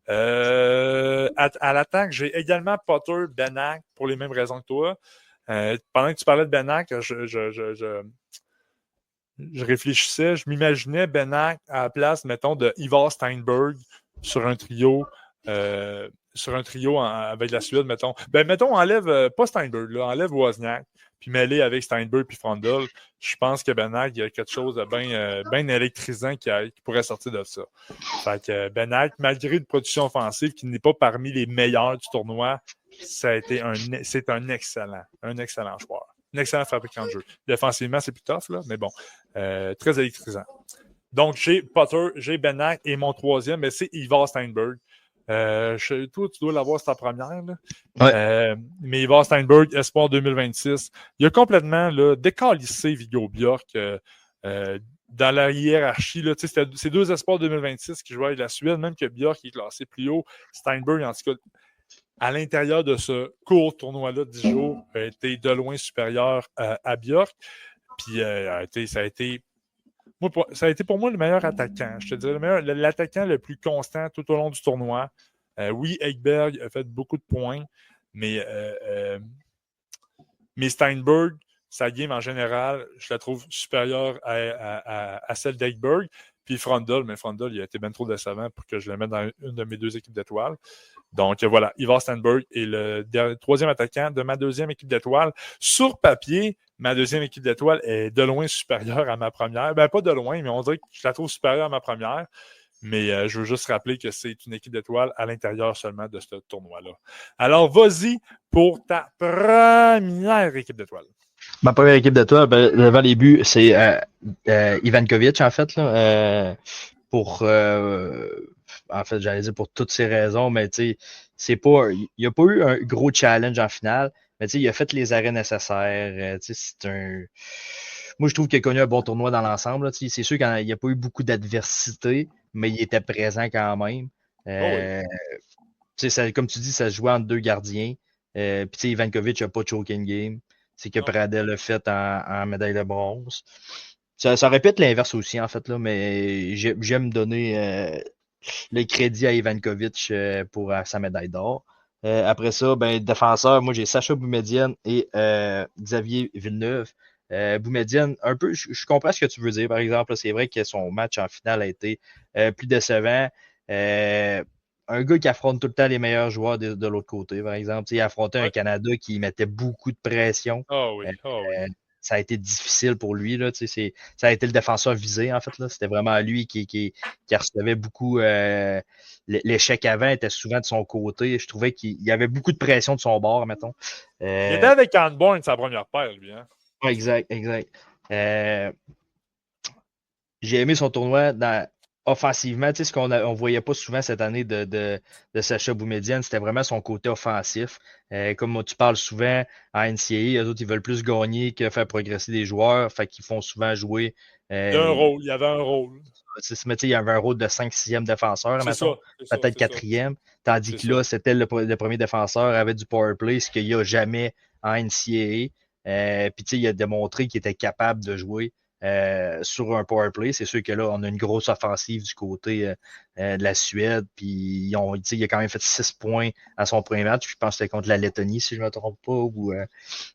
À l'attaque, j'ai également Potter, Benak, pour les mêmes raisons que toi. Pendant que tu parlais de Benak, je réfléchissais, je m'imaginais Benak à la place, mettons, de Ivar Steinberg sur un trio sur un trio avec la Suède, mettons. Mettons, enlève pas Steinberg, là, enlève Wozniak, puis mêlé avec Steinberg puis Frondel. Je pense que Benac, il y a quelque chose de bien électrisant qui pourrait sortir de ça. Fait que Benac, malgré une production offensive qui n'est pas parmi les meilleurs du tournoi, c'est un excellent joueur. Un excellent fabricant de jeu. Défensivement, c'est plus tough, là, mais bon, très électrisant. Donc, j'ai Potter, j'ai Benac et mon troisième, mais c'est Ivar Steinberg. Toi, tu dois l'avoir, c'est ta première. Là. Ouais. Mais Ivar Steinberg, Espoir 2026, il a complètement là, décalissé Viggo Bjork dans la hiérarchie. Là, c'est 2 Espoirs 2026 qui jouaient avec la Suède, même que Bjork est classé plus haut. Steinberg, en tout cas, à l'intérieur de ce court tournoi-là de 10 jours, a été de loin supérieur à Bjork. Puis ça a été pour moi le meilleur attaquant. Je te dirais l'attaquant le plus constant tout au long du tournoi. Oui, Ekberg a fait beaucoup de points, mais Steinberg, sa game en général, je la trouve supérieure à celle d'Ekberg. Puis Frondel, il a été bien trop décevant pour que je le mette dans une de mes 2 équipes d'étoiles. Donc voilà, Ivar Steinberg est le troisième attaquant de ma 2e équipe d'étoiles. Sur papier, ma 2e équipe d'étoiles est de loin supérieure à ma première. Pas de loin, mais on dirait que je la trouve supérieure à ma première. Mais je veux juste rappeler que c'est une équipe d'étoiles à l'intérieur seulement de ce tournoi-là. Alors, vas-y pour ta première équipe d'étoiles. Ma première équipe d'étoiles, devant les buts, c'est Ivankovic, en fait. Là, en fait, j'allais dire pour toutes ces raisons, mais tu sais, il n'y a pas eu un gros challenge en finale, mais tu sais, il a fait les arrêts nécessaires. Moi, je trouve qu'il a connu un bon tournoi dans l'ensemble. C'est sûr qu'il n'y a pas eu beaucoup d'adversité, mais il était présent quand même. Comme tu dis, ça se jouait entre 2 gardiens. Puis Ivankovic n'a pas choke in game. C'est que Pradel l'a fait en médaille de bronze. Ça répète l'inverse aussi, en fait, là, mais j'aime donner le crédit à Ivankovic pour sa médaille d'or. Après ça, défenseur, moi j'ai Sacha Boumedienne et Xavier Villeneuve. Boumedienne, un peu, je comprends ce que tu veux dire, par exemple. C'est vrai que son match en finale a été plus décevant. Un gars qui affronte tout le temps les meilleurs joueurs de l'autre côté, par exemple. Il a affronté un Canada qui mettait beaucoup de pression. Ça a été difficile pour lui. Là, ça a été le défenseur visé, en fait. Là. C'était vraiment lui qui recevait beaucoup. L'échec avant était souvent de son côté. Je trouvais qu'il y avait beaucoup de pression de son bord, mettons. Il était avec Handborn, sa première paire, lui. Hein? Exact. J'ai aimé son tournoi offensivement. Ce qu'on ne voyait pas souvent cette année de Sacha Boumedienne, c'était vraiment son côté offensif. Comme tu parles souvent en NCAA, eux autres, ils veulent plus gagner que faire progresser des joueurs. Fait qu'ils font souvent jouer. Il y avait un rôle. Il y avait un rôle de 5-6e défenseur, peut-être 4e. Tandis que là, c'était le premier défenseur avec du power play, ce qu'il n'y a jamais en NCAA. Puis il a démontré qu'il était capable de jouer sur un power play. C'est sûr que là, on a une grosse offensive du côté de la Suède. Puis il a quand même fait 6 points à son premier match. Je pense que c'était contre la Lettonie, si je ne me trompe pas, ou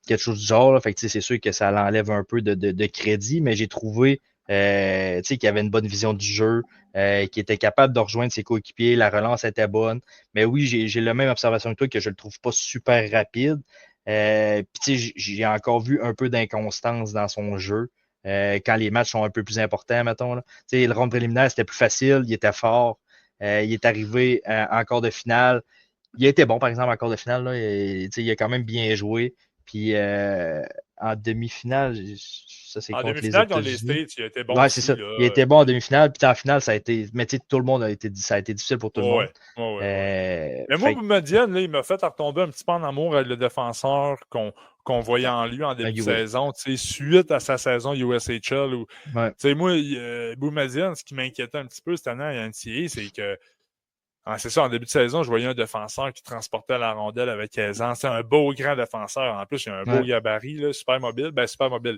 quelque chose du genre. Là. Fait que c'est sûr que ça l'enlève un peu de crédit, mais j'ai trouvé qu'il avait une bonne vision du jeu, qui était capable de rejoindre ses coéquipiers. La relance était bonne. Mais oui, j'ai la même observation que toi, que je ne le trouve pas super rapide. Puis j'ai encore vu un peu d'inconstance dans son jeu quand les matchs sont un peu plus importants, mettons. Là. Le round préliminaire, c'était plus facile, il était fort. Il est arrivé en quart de finale. Il a été bon, par exemple, en quart de finale. Là, il a quand même bien joué. Puis en demi-finale, ça c'est contre les États-Unis. En demi-finale, dans les States, il a été bon. Ouais, c'est ça. Là, il a été bon en demi-finale, puis en finale, ça a été. Mais tout le monde ça a été difficile pour tout le monde. Mais moi, Boumedienne, il m'a fait retomber un petit peu en amour avec le défenseur qu'on voyait en lui en début de saison, suite à sa saison USHL. Moi, Boumedienne, ce qui m'inquiétait un petit peu cette année à NCAA, c'est que c'est ça, en début de saison, je voyais un défenseur qui transportait la rondelle avec aisance. C'est un beau grand défenseur. En plus, il a un beau gabarit, là, super mobile. Super mobile.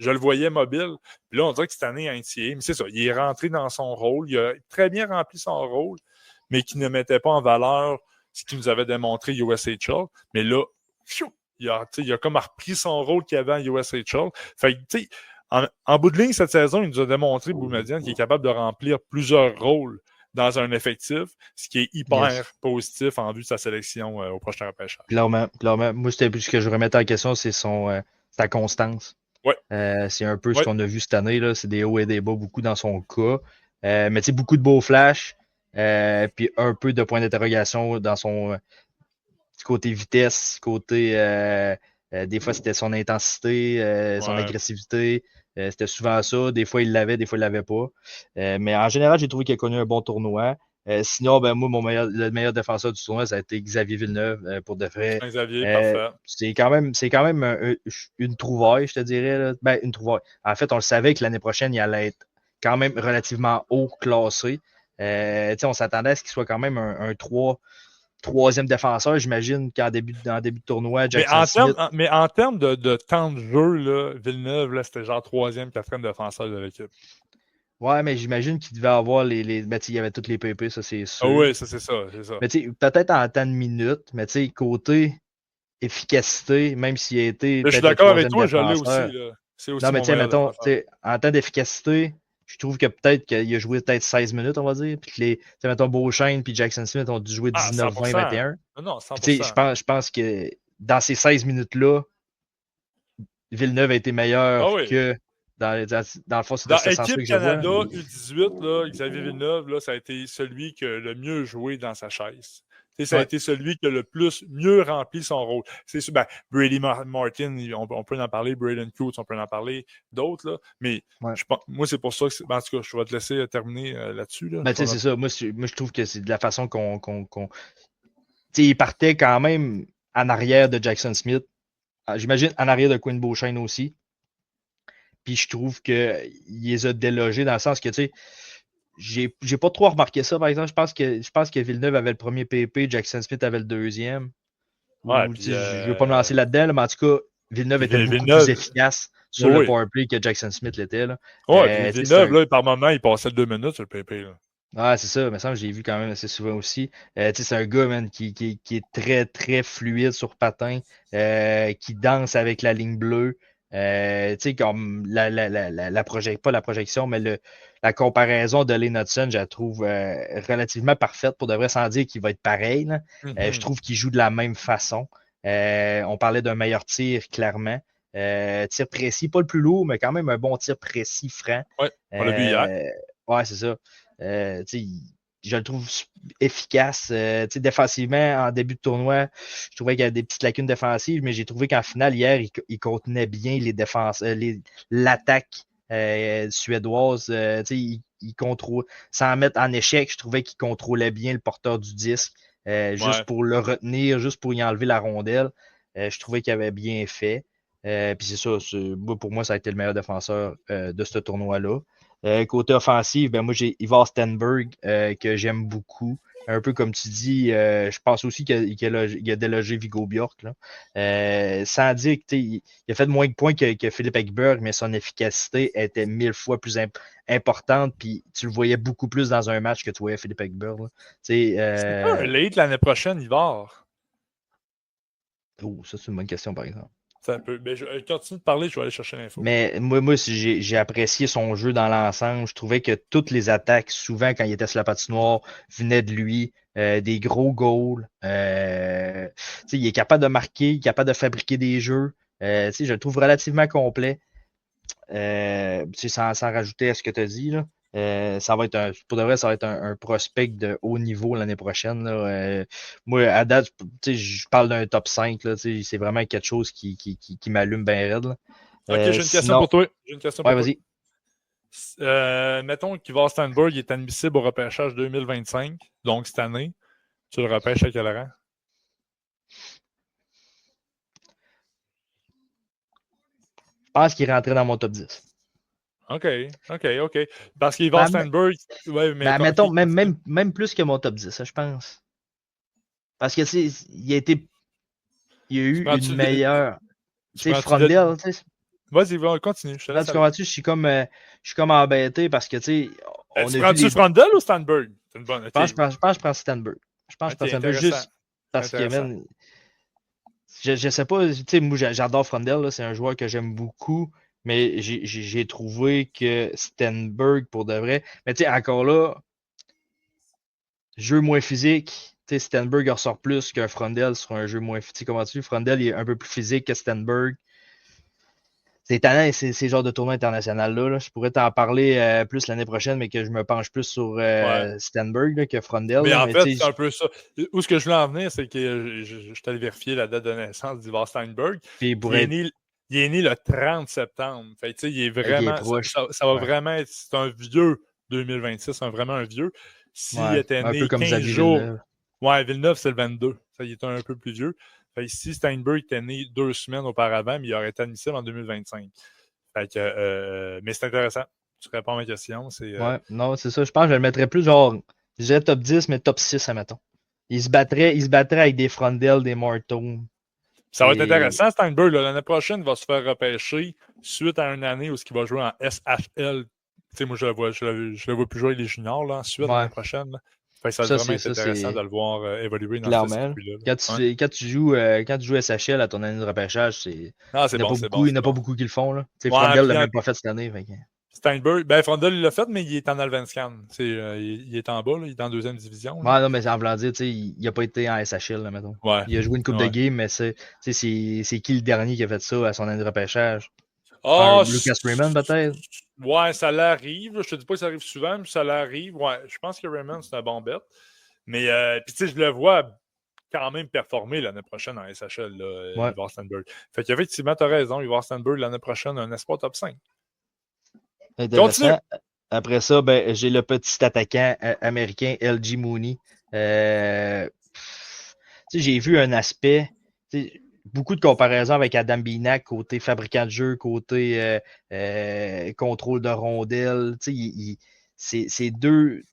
Je le voyais mobile. Puis là, on dirait que cette année, à NCAA, mais c'est ça, il est rentré dans son rôle. Il a très bien rempli son rôle, mais qui ne mettait pas en valeur ce qu'il nous avait démontré USHL. Mais là, il a comme repris son rôle qu'il avait en USHL. Fait que, tu sais, en bout de ligne, cette saison, il nous a démontré, Boumedienne, qu'il est capable de remplir plusieurs rôles dans un effectif, ce qui est hyper positif en vue de sa sélection au prochain repêchage. Clairement. Moi, c'était ce que je remettais en question, c'est sa constance. Ouais. C'est un peu ce qu'on a vu cette année, là. C'est des hauts et des bas, beaucoup dans son cas. Mais tu sais, beaucoup de beaux flashs, puis un peu de points d'interrogation dans son côté vitesse, côté des fois c'était son intensité, son agressivité. C'était souvent ça. Des fois il l'avait, des fois il l'avait pas. Mais en général, j'ai trouvé qu'il a connu un bon tournoi. Sinon, ben moi, le meilleur défenseur du tournoi, ça a été Xavier Villeneuve, pour de vrai. Xavier, parfait. C'est quand même une trouvaille, je te dirais. Là. Ben, une trouvaille. En fait, on le savait que l'année prochaine, il allait être quand même relativement haut classé. On s'attendait à ce qu'il soit quand même un troisième défenseur, j'imagine qu'en début de tournoi, Jackson Smith. Mais en termes de temps de jeu, là, Villeneuve, là, c'était genre troisième, quatrième défenseur de l'équipe. Ouais, mais j'imagine qu'il devait avoir ben, il y avait toutes les PP, ça c'est sûr. Ah oui, c'est ça. Mais peut-être en temps de minutes, mais côté efficacité, même s'il a été. Je suis d'accord avec toi, je l'ai aussi. Là. C'est aussi non, mais mettons, en temps d'efficacité, je trouve que peut-être qu'il a joué peut-être 16 minutes, on va dire. Puis mettons, Beauchesne puis Jackson Smith ont dû jouer 19, 20, 21. Non, 100%. Je pense que dans ces 16 minutes-là, Villeneuve a été meilleur que dans le fond, c'est dans l'équipe Canada U18, là, Xavier Villeneuve, là, ça a été celui qui a le mieux joué dans sa chaise. Ça a été celui qui a le mieux rempli son rôle. C'est sûr, Brady Martin, on peut en parler, Braden Coates, on peut en parler, d'autres, là, mais moi, c'est pour ça que, en tout cas, je vais te laisser terminer là-dessus. Là. C'est ça. Moi, je trouve que c'est de la façon qu'on il partait quand même en arrière de Jackson Smith. J'imagine en arrière de Quinn Beauchesne aussi. Puis je trouve qu'il les a délogés dans le sens que, tu sais, j'ai pas trop remarqué ça, par exemple. Je pense que Villeneuve avait le premier PP, Jackson Smith avait le deuxième. Ouais, je ne vais pas me lancer là-dedans, mais en tout cas, Villeneuve était beaucoup plus efficace sur le powerplay que Jackson Smith l'était. Ouais, Villeneuve, là, par moment, il passait 2 minutes sur le PP. Là. Ah, c'est ça, mais ça, j'ai vu quand même assez souvent aussi. C'est un gars, man, qui est très, très fluide sur patin, qui danse avec la ligne bleue. Comme pas la projection, mais la comparaison de Lane Hudson, je la trouve relativement parfaite pour de vrai, sans dire qu'il va être pareil. Je trouve qu'il joue de la même façon. On parlait d'un meilleur tir, clairement. Tir précis, pas le plus lourd, mais quand même un bon tir précis, franc. Ouais, on l'a vu hier. Ouais, c'est ça. Je le trouve efficace. Défensivement, en début de tournoi, je trouvais qu'il y avait des petites lacunes défensives, mais j'ai trouvé qu'en finale, hier, il contenait bien les défenses, l'attaque suédoise. Il contrôle, sans mettre en échec, je trouvais qu'il contrôlait bien le porteur du disque, juste pour le retenir, juste pour y enlever la rondelle. Je trouvais qu'il avait bien fait. Puis c'est ça, pour moi, ça a été le meilleur défenseur de ce tournoi-là. Côté offensif, moi j'ai Ivar Stenberg que j'aime beaucoup. Un peu comme tu dis, je pense aussi qu'il a délogé Viggo Bjork. Là. Sans dire qu'il a fait moins de points que Philippe Ekberg, mais son efficacité était 1000 fois plus importante. Puis tu le voyais beaucoup plus dans un match que tu voyais Philippe Ekberg. C'est pas un late l'année prochaine, Ivar? Oh, ça c'est une bonne question par exemple. Mais je continue de parler, je vais aller chercher l'info. Mais moi j'ai apprécié son jeu dans l'ensemble. Je trouvais que toutes les attaques, souvent quand il était sur la patinoire, venaient de lui. Des gros goals. Il est capable de marquer, il est capable de fabriquer des jeux. Je le trouve relativement complet. Sans rajouter à ce que tu as dit, là. Ça va être pour de vrai, ça va être un prospect de haut niveau l'année prochaine. Là. Moi, à date, je parle d'un top 5. Là, c'est vraiment quelque chose qui m'allume bien raide. Là. Ok, j'ai une question pour toi. Vas-y. Mettons qu'Ivar Stenberg est admissible au repêchage 2025, donc cette année. Tu le repêches à quel rang? Je pense qu'il est rentré dans mon top 10. OK. Parce qu'Ivar Stenberg... mais mettons, même plus que mon top 10, je pense. Parce que il a eu une meilleure... Tu sais, Frondel, tu sais... Vas-y, continue. Tu comprends-tu? Je suis comme embêté parce que, tu sais... Tu prends-tu Frondel ou Stenberg? C'est une bonne... Je pense que je prends Stenberg. Je pense que je prends Stenberg juste parce que, man... Je sais pas, tu sais, moi, j'adore Frondel, c'est un joueur que j'aime beaucoup. Mais j'ai trouvé que Stenberg, pour de vrai... Mais tu sais, encore là, jeu moins physique. Stenberg ressort plus qu'un Frondel sur un jeu moins physique. Comment tu dis? Frondel il est un peu plus physique que Stenberg. C'est étonnant, ces genres de tournois international-là. Là. Je pourrais t'en parler plus l'année prochaine, mais que je me penche plus sur Stenberg là, que Frondel. Mais là, en fait, c'est un peu ça. Où ce que je voulais en venir, c'est que je suis allé vérifier la date de naissance d'Ivar Steinberg. Il est né le 30 septembre. Fait, il est vraiment. Ça va vraiment être. C'est un vieux 2026, vraiment un vieux. S'il était né un peu 15 jours. Villeneuve. Ouais, Villeneuve, c'est le 22. Ça, il est un peu plus vieux. Fait, si Steinberg était né 2 semaines auparavant, mais il aurait été admissible en 2025. Fait que, mais c'est intéressant. Tu réponds à ma question. Ouais, non, c'est ça. Je pense que je le mettrais plus genre, je dirais top 10, mais top 6, admettons. Il se battrait avec des Frondel, des Martone. Ça va être intéressant, Steinberg. L'année prochaine, il va se faire repêcher suite à une année où il va jouer en SHL. Tu sais, moi, je le vois plus jouer les juniors là, ensuite l'année prochaine. Là. Fait que ça va vraiment être intéressant de le voir évoluer dans ce circuit-là. Quand tu joues SHL à ton année de repêchage, il n'y en a pas beaucoup qui le font. Frondel l'a même pas fait cette année. Steinberg, Frondel l'a fait, mais il est en Allsvenskan. Il est en bas, là, il est en 2e division. Ouais, non, mais en voulant dire, il n'a pas été en SHL, là, mettons. Ouais. Il a joué une coupe de game, mais c'est qui le dernier qui a fait ça à son année de repêchage? Lucas Raymond, peut-être? Ouais, ça l'arrive. Je te dis pas que ça arrive souvent, mais ça l'arrive. Ouais, je pense que Raymond, c'est un bon bet. Mais, puis tu sais, je le vois quand même performer l'année prochaine en SHL, Ivar Steinberg. Fait qu'effectivement, tu as raison, Ivar Steinberg, l'année prochaine, un espoir top 5. Intéressant. Après ça, j'ai le petit attaquant américain LG Mooney. J'ai vu un aspect, beaucoup de comparaisons avec Adam Binak, côté fabricant de jeu, côté contrôle de rondelles. C'est deux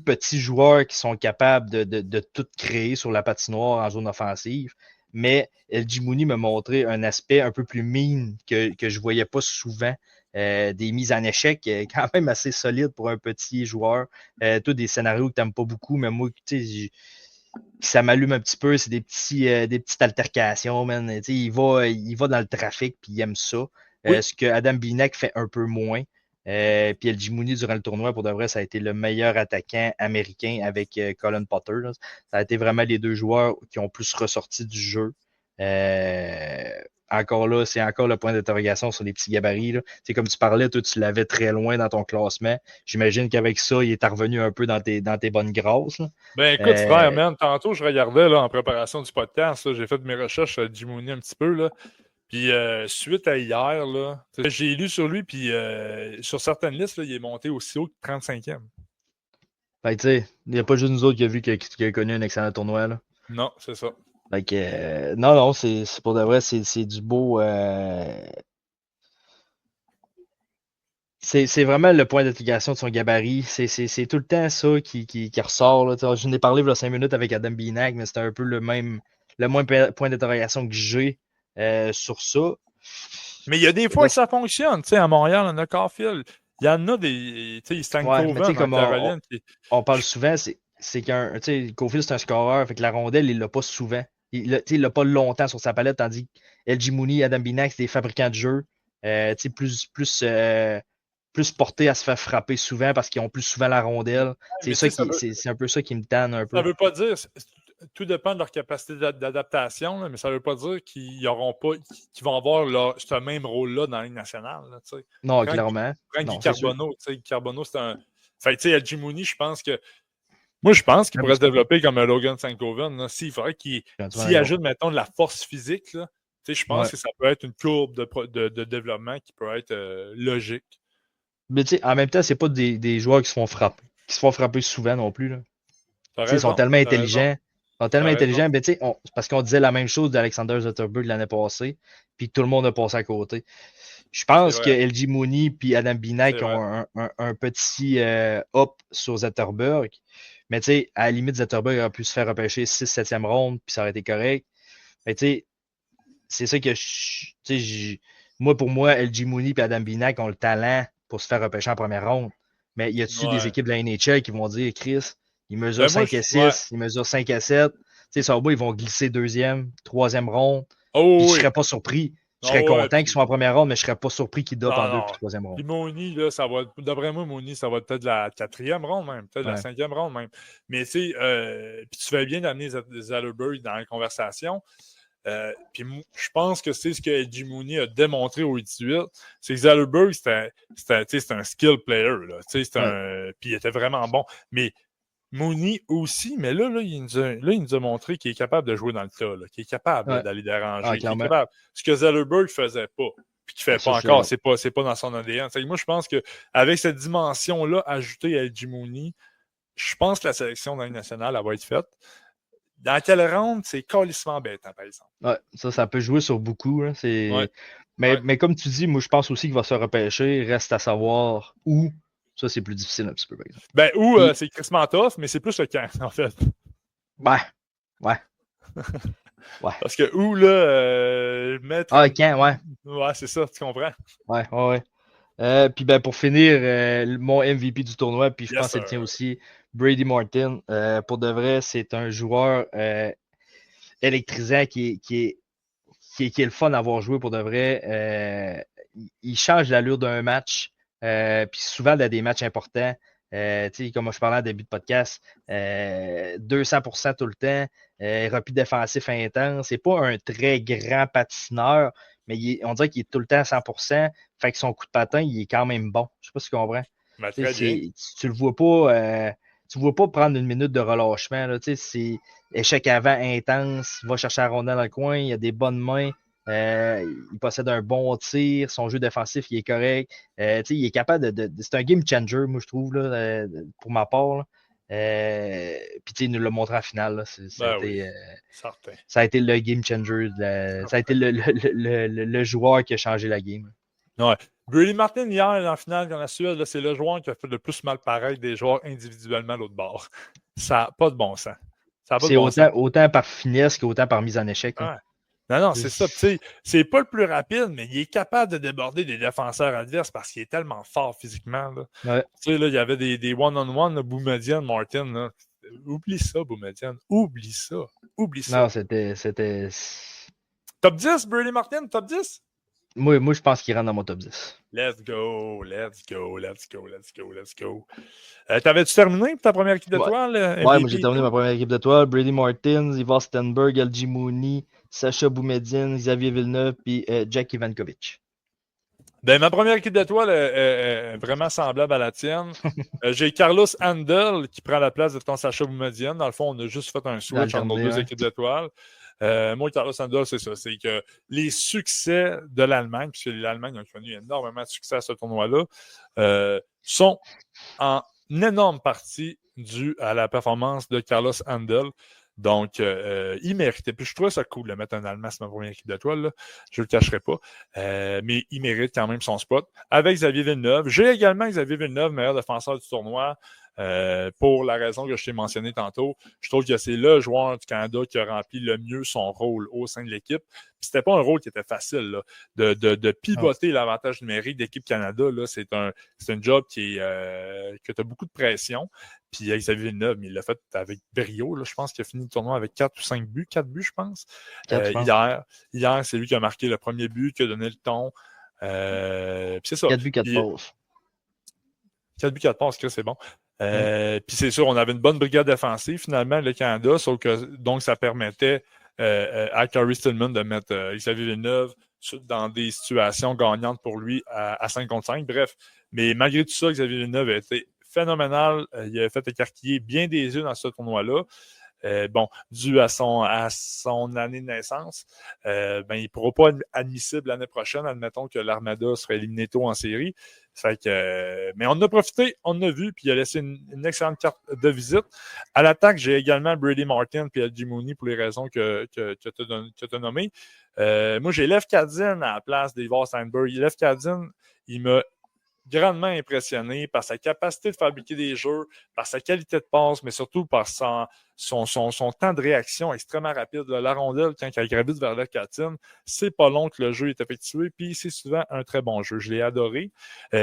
petits joueurs qui sont capables de tout créer sur la patinoire en zone offensive. Mais LG Mooney m'a montré un aspect un peu plus mine que je ne voyais pas souvent. Des mises en échec quand même assez solides pour un petit joueur. Tous des scénarios que tu n'aimes pas beaucoup, mais moi, ça m'allume un petit peu. C'est des petites altercations, man. Il va dans le trafic puis il aime ça. Ce que Adam Binak fait un peu moins. Puis LG Mooney, durant le tournoi, pour de vrai, ça a été le meilleur attaquant américain avec Colin Potter. Là. Ça a été vraiment les deux joueurs qui ont plus ressorti du jeu. Encore là, c'est encore le point d'interrogation sur les petits gabarits. C'est comme tu parlais, toi, tu l'avais très loin dans ton classement. J'imagine qu'avec ça, il est revenu un peu dans tes bonnes grâces. Là. Écoute, frère, man, tantôt, je regardais là, en préparation du podcast, là, j'ai fait mes recherches sur Jim Mooney un petit peu. Là. Puis suite à hier, là, j'ai lu sur lui, puis sur certaines listes, là, il est monté aussi haut que 35e. Fait tu sais, il n'y a pas juste nous autres qui a vu qu'il a connu un excellent tournoi. Là. Non, c'est ça. Fait que, non, c'est pour de vrai, c'est du beau. C'est vraiment le point d'intégration de son gabarit. C'est tout le temps ça qui ressort. Là. Je n'ai parlé il y a 5 minutes avec Adam Binak, mais c'était un peu le même point d'interrogation que j'ai sur ça. Mais il y a des fois que ça fonctionne. À Montréal, on a Caulfield. Il y en a des. Stankoven, comme on parle souvent, c'est qu'un. Caulfield, c'est un scoreur. Fait que la rondelle, il l'a pas souvent. Il l'a pas longtemps sur sa palette, tandis que LG Mooney, Adam Binak, c'est des fabricants de jeux plus portés à se faire frapper souvent parce qu'ils ont plus souvent la rondelle. C'est un peu ça qui me tanne un peu. Ça veut pas dire, tout dépend de leur capacité d'adaptation, mais ça veut pas dire qu'ils vont avoir ce même rôle-là dans la Ligue nationale. Là, non, clairement. Carbonneau, c'est un. Fait tu sais, LG Mooney, je pense qu'il pourrait se développer comme un Logan Stankoven. S'il faudrait s'il ajoute, mettons, de la force physique, là, je pense que ça peut être une courbe de développement qui peut être logique. Mais en même temps, c'est pas des joueurs qui se font frapper souvent non plus. Là. Ils sont tellement intelligents. Mais parce qu'on disait la même chose d'Alexander Zetterberg l'année passée, puis tout le monde a passé à côté. Je pense que LG Mooney et Adam Binak ont un petit up sur Zetterberg. Mais à la limite, Zetterberg aurait pu se faire repêcher 6-7e ronde, puis ça aurait été correct. Mais c'est ça que pour moi, LG Mooney et Adam Binak ont le talent pour se faire repêcher en première ronde. Mais y a-t-il des équipes de la NHL qui vont dire, Chris, il mesure 5 à 6, il mesure 5 à 7. Sur le bout, ils vont glisser 2e, 3e ronde. Je ne serais pas surpris. Je serais content qu'ils soient en première ronde, mais je ne serais pas surpris qu'ils dopent en 2 puis 3e ronde. Puis Mooney, là, ça va, d'après moi, Mooney, ça va être peut-être la 4e ronde même, peut-être la 5e ronde même. Mais tu sais, puis tu fais bien d'amener Zetterberg dans la conversation. Puis je pense que c'est ce que Eddie Mooney a démontré au 18, c'est que Zetterberg, c'était un skill player. Puis il était vraiment bon. Mais Mooney aussi, mais là il nous a montré qu'il est capable de jouer dans le tas, qu'il est capable d'aller déranger, qu'il est capable. Ce que Zetterberg ne faisait pas, puis qu'il ne fait pas encore, c'est pas dans son ADN. Moi, je pense qu'avec cette dimension-là ajoutée à Eddie Mooney, je pense que la sélection dans la nationale, elle va être faite. Dans quelle ronde, c'est calissement bêtant, par exemple. Ouais, ça peut jouer sur beaucoup. Hein, mais comme tu dis, moi, je pense aussi qu'il va se repêcher. Reste à savoir où. Ça, c'est plus difficile un petit peu, par exemple. Où, c'est Chris Mantoff, mais c'est plus le camp, en fait. Ouais. Parce que où, là, mettre... Ah, le camp, ouais. Ouais, c'est ça, tu comprends? Ouais. Puis pour finir, mon MVP du tournoi, puis je pense que c'est le tien aussi, Brady Martin. Pour de vrai, c'est un joueur électrisant qui est le fun à avoir joué pour de vrai. Il change l'allure d'un match, puis souvent dans des matchs importants. Comme je parlais en début de podcast, 200% tout le temps, repli défensif intense. C'est pas un très grand patineur, mais on dirait qu'il est tout le temps à 100%. Fait que son coup de patin, il est quand même bon. Je sais pas si tu comprends. Tu le vois pas. Tu ne vois pas prendre une minute de relâchement. Là, c'est échec avant intense, il va chercher la rondelle dans le coin, il a des bonnes mains, il possède un bon tir, son jeu défensif il est correct. Il est capable c'est un game changer, moi je trouve, là, pour ma part. Puis il nous l'a montré en finale. Ça a été le game changer. Ça a été le joueur qui a changé la game. Ouais. Brady Martin, hier, en finale, dans la Suède, c'est le joueur qui a fait le plus mal pareil des joueurs individuellement à l'autre bord. Ça n'a pas de bon sens. C'est autant par finesse qu'autant par mise en échec. Ouais. Non, c'est ça. C'est pas le plus rapide, mais il est capable de déborder des défenseurs adverses parce qu'il est tellement fort physiquement. Là. Il y avait des one-on-one, Boumedian, Martin. Là. Oublie ça, Boumedian. Oublie ça. Non, c'était... Top 10, Brady Martin, top 10? Moi, je pense qu'il rentre dans mon top 10. Let's go. T'avais-tu terminé ta première équipe d'étoiles? Ouais, moi j'ai terminé ma première équipe d'étoiles. Brady Martin, Ivar Stenberg, Eddie Mooney, Sacha Boumedian, Xavier Villeneuve et Jack Ivankovic. Ma première équipe d'étoiles est vraiment semblable à la tienne. J'ai Carlos Handel qui prend la place de ton Sacha Boumedian. Dans le fond, on a juste fait un switch entre nos deux équipes d'étoiles. Moi, Carlos Handel, c'est ça. C'est que les succès de l'Allemagne, puisque l'Allemagne a connu énormément de succès à ce tournoi-là, sont en énorme partie dus à la performance de Carlos Handel. Donc, il méritait. Puis je trouvais ça cool de mettre un Allemand sur ma première équipe d'étoiles. Je ne le cacherai pas. Mais il mérite quand même son spot. Avec Xavier Villeneuve. J'ai également Xavier Villeneuve, meilleur défenseur du tournoi. Pour la raison que je t'ai mentionnée tantôt, je trouve que c'est le joueur du Canada qui a rempli le mieux son rôle au sein de l'équipe. Puis c'était pas un rôle qui était facile là, de pivoter l'avantage numérique d'équipe Canada. Là, c'est un job que tu as beaucoup de pression. Puis Xavier Villeneuve, il l'a fait avec brio. Là, je pense qu'il a fini le tournoi avec 4 ou 5 buts. 4 buts, je pense. Hier, c'est lui qui a marqué le premier but, qui a donné le ton. Puis c'est ça. 4 buts, 4 passes. 4 buts, 4 passes, c'est bon. Puis c'est sûr, on avait une bonne brigade défensive, finalement, le Canada, sauf que donc ça permettait à Carey Stillman de mettre Xavier Villeneuve dans des situations gagnantes pour lui à 5 contre 5. Bref, mais malgré tout ça, Xavier Villeneuve a été phénoménal. Il a fait écarquiller bien des yeux dans ce tournoi-là. Dû à son année de naissance, il ne pourra pas être admissible l'année prochaine. Admettons que l'Armada serait éliminé tôt en série. Mais on en a profité, on en a vu, puis il a laissé une excellente carte de visite. À l'attaque, j'ai également Brady Martin et Eddie Mooney pour les raisons que tu as nommées. Moi, j'ai Lev Kadin à la place d'Ivar Steinberg. Lev Kadin, il m'a grandement impressionné par sa capacité de fabriquer des jeux, par sa qualité de passe, mais surtout par son temps de réaction extrêmement rapide. La rondelle, quand elle gravite vers la Kadin, c'est pas long que le jeu est effectué, puis c'est souvent un très bon jeu. Je l'ai adoré.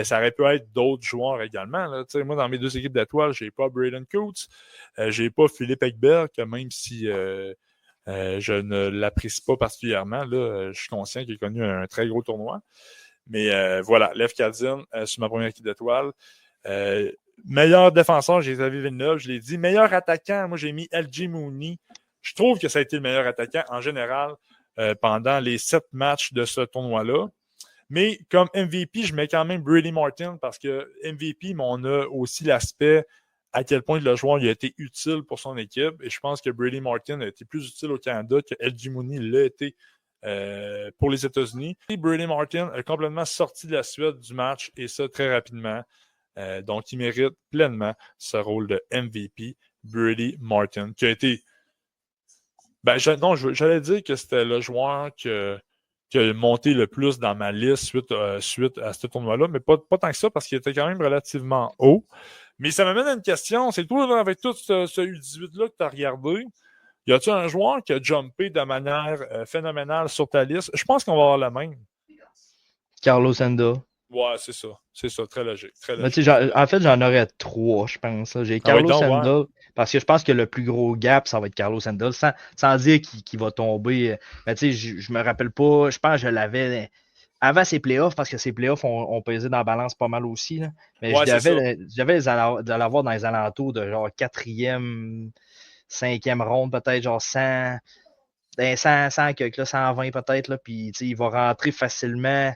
Ça aurait pu être d'autres joueurs également. Là. Moi, dans mes deux équipes d'étoiles, j'ai pas Braden Coates, j'ai pas Philippe Ekberg, même si Je ne l'apprécie pas particulièrement. Là, je suis conscient qu'il a connu un très gros tournoi. Mais voilà, Lefkadin, sur ma première équipe d'étoiles. Meilleur défenseur, j'ai Xavier Villeneuve, je l'ai dit. Meilleur attaquant, moi j'ai mis LG Mooney. Je trouve que ça a été le meilleur attaquant en général pendant les 7 matchs de ce tournoi-là. Mais comme MVP, je mets quand même Brady Martin parce que MVP, mais on a aussi l'aspect à quel point le joueur il a été utile pour son équipe. Et je pense que Brady Martin a été plus utile au Canada que LG Mooney l'a été pour les États-Unis. Et Brady Martin a complètement sorti de la suite du match et ça très rapidement. Donc, il mérite pleinement ce rôle de MVP, Brady Martin, qui a été... j'allais dire que c'était le joueur qui a monté le plus dans ma liste suite à ce tournoi-là, mais pas tant que ça, parce qu'il était quand même relativement haut. Mais ça m'amène à une question. C'est toi, avec tout ce U18-là que tu as regardé, y a-t-il un joueur qui a jumpé de manière phénoménale sur ta liste? Je pense qu'on va avoir la même. Carlos Enda. Ouais, c'est ça. C'est ça, très logique. Très logique. En fait, j'en aurais 3, je pense. J'ai Carlos Enda, parce que je pense que le plus gros gap, ça va être Carlos Enda, sans dire qu'il va tomber. Mais tu sais, je me rappelle pas, je pense que je l'avais avant ses playoffs, parce que ses playoffs ont pesé dans la balance pas mal aussi. Là. Mais ouais, je devais l'avoir dans les alentours de genre 4e, 5e ronde, peut-être genre 100 quelques, 120 peut-être. Là, puis il va rentrer facilement.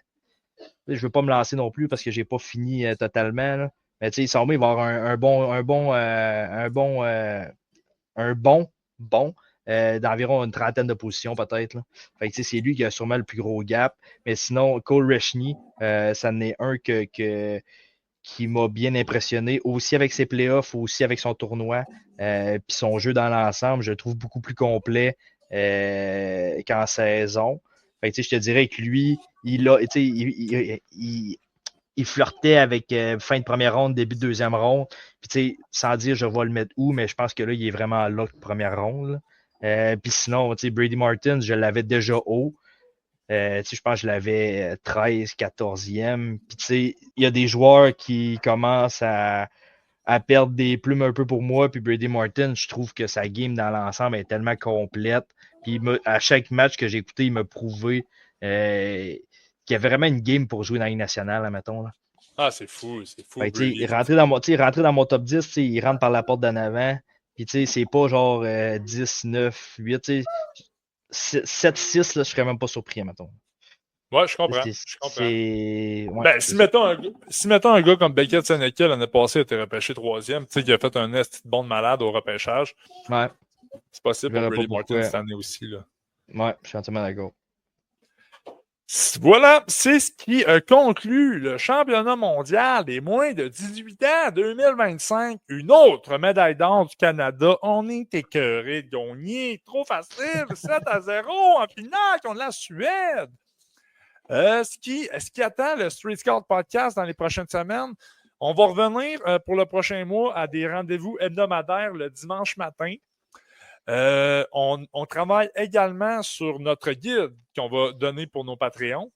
Je ne veux pas me lancer non plus parce que je n'ai pas fini totalement. Là. Mais il va avoir un bon d'environ une trentaine de positions peut-être. Là. Fait que c'est lui qui a sûrement le plus gros gap. Mais sinon, Cole Rechny, ça en est un qui m'a bien impressionné, aussi avec ses playoffs, aussi avec son tournoi. Puis son jeu dans l'ensemble, je le trouve beaucoup plus complet qu'en saison. Fait que, je te dirais que lui, il flirtait avec fin de première ronde, début de deuxième ronde. Puis, sans dire je vais le mettre où, mais je pense que là, il est vraiment là de première ronde. Puis sinon, Brady Martin, je l'avais déjà haut. Je pense que je l'avais 13, 14e. Puis, il y a des joueurs qui commencent à perdre des plumes un peu pour moi. Puis Brady Martin, je trouve que sa game dans l'ensemble est tellement complète. Puis à chaque match que j'ai écouté, il m'a prouvé qu'il y avait vraiment une game pour jouer dans la Ligue nationale, mettons. Là. Ah, c'est fou, c'est fou. Il rentrait dans mon top 10, il rentre par la porte d'en avant. Puis c'est pas genre 10, 9, 8. 7, 6, là, je serais même pas surpris, mettons. Ouais, je comprends. Ouais, si mettons un gars comme Beckett Seneka l'année passée a été repêché 3e, qui a fait un est bon de malade au repêchage. Ouais. C'est possible pour Brady Martin cette année aussi. Là. Ouais, je suis entièrement d'accord. Voilà, c'est ce qui conclut le championnat mondial des moins de 18 ans 2025. Une autre médaille d'or du Canada. On est écœuré de gagner. Trop facile. 7-0 en finale contre la Suède. Ce qui attend le Street Scout Podcast dans les prochaines semaines, on va revenir pour le prochain mois à des rendez-vous hebdomadaires le dimanche matin. On travaille également sur notre guide qu'on va donner pour nos Patreons.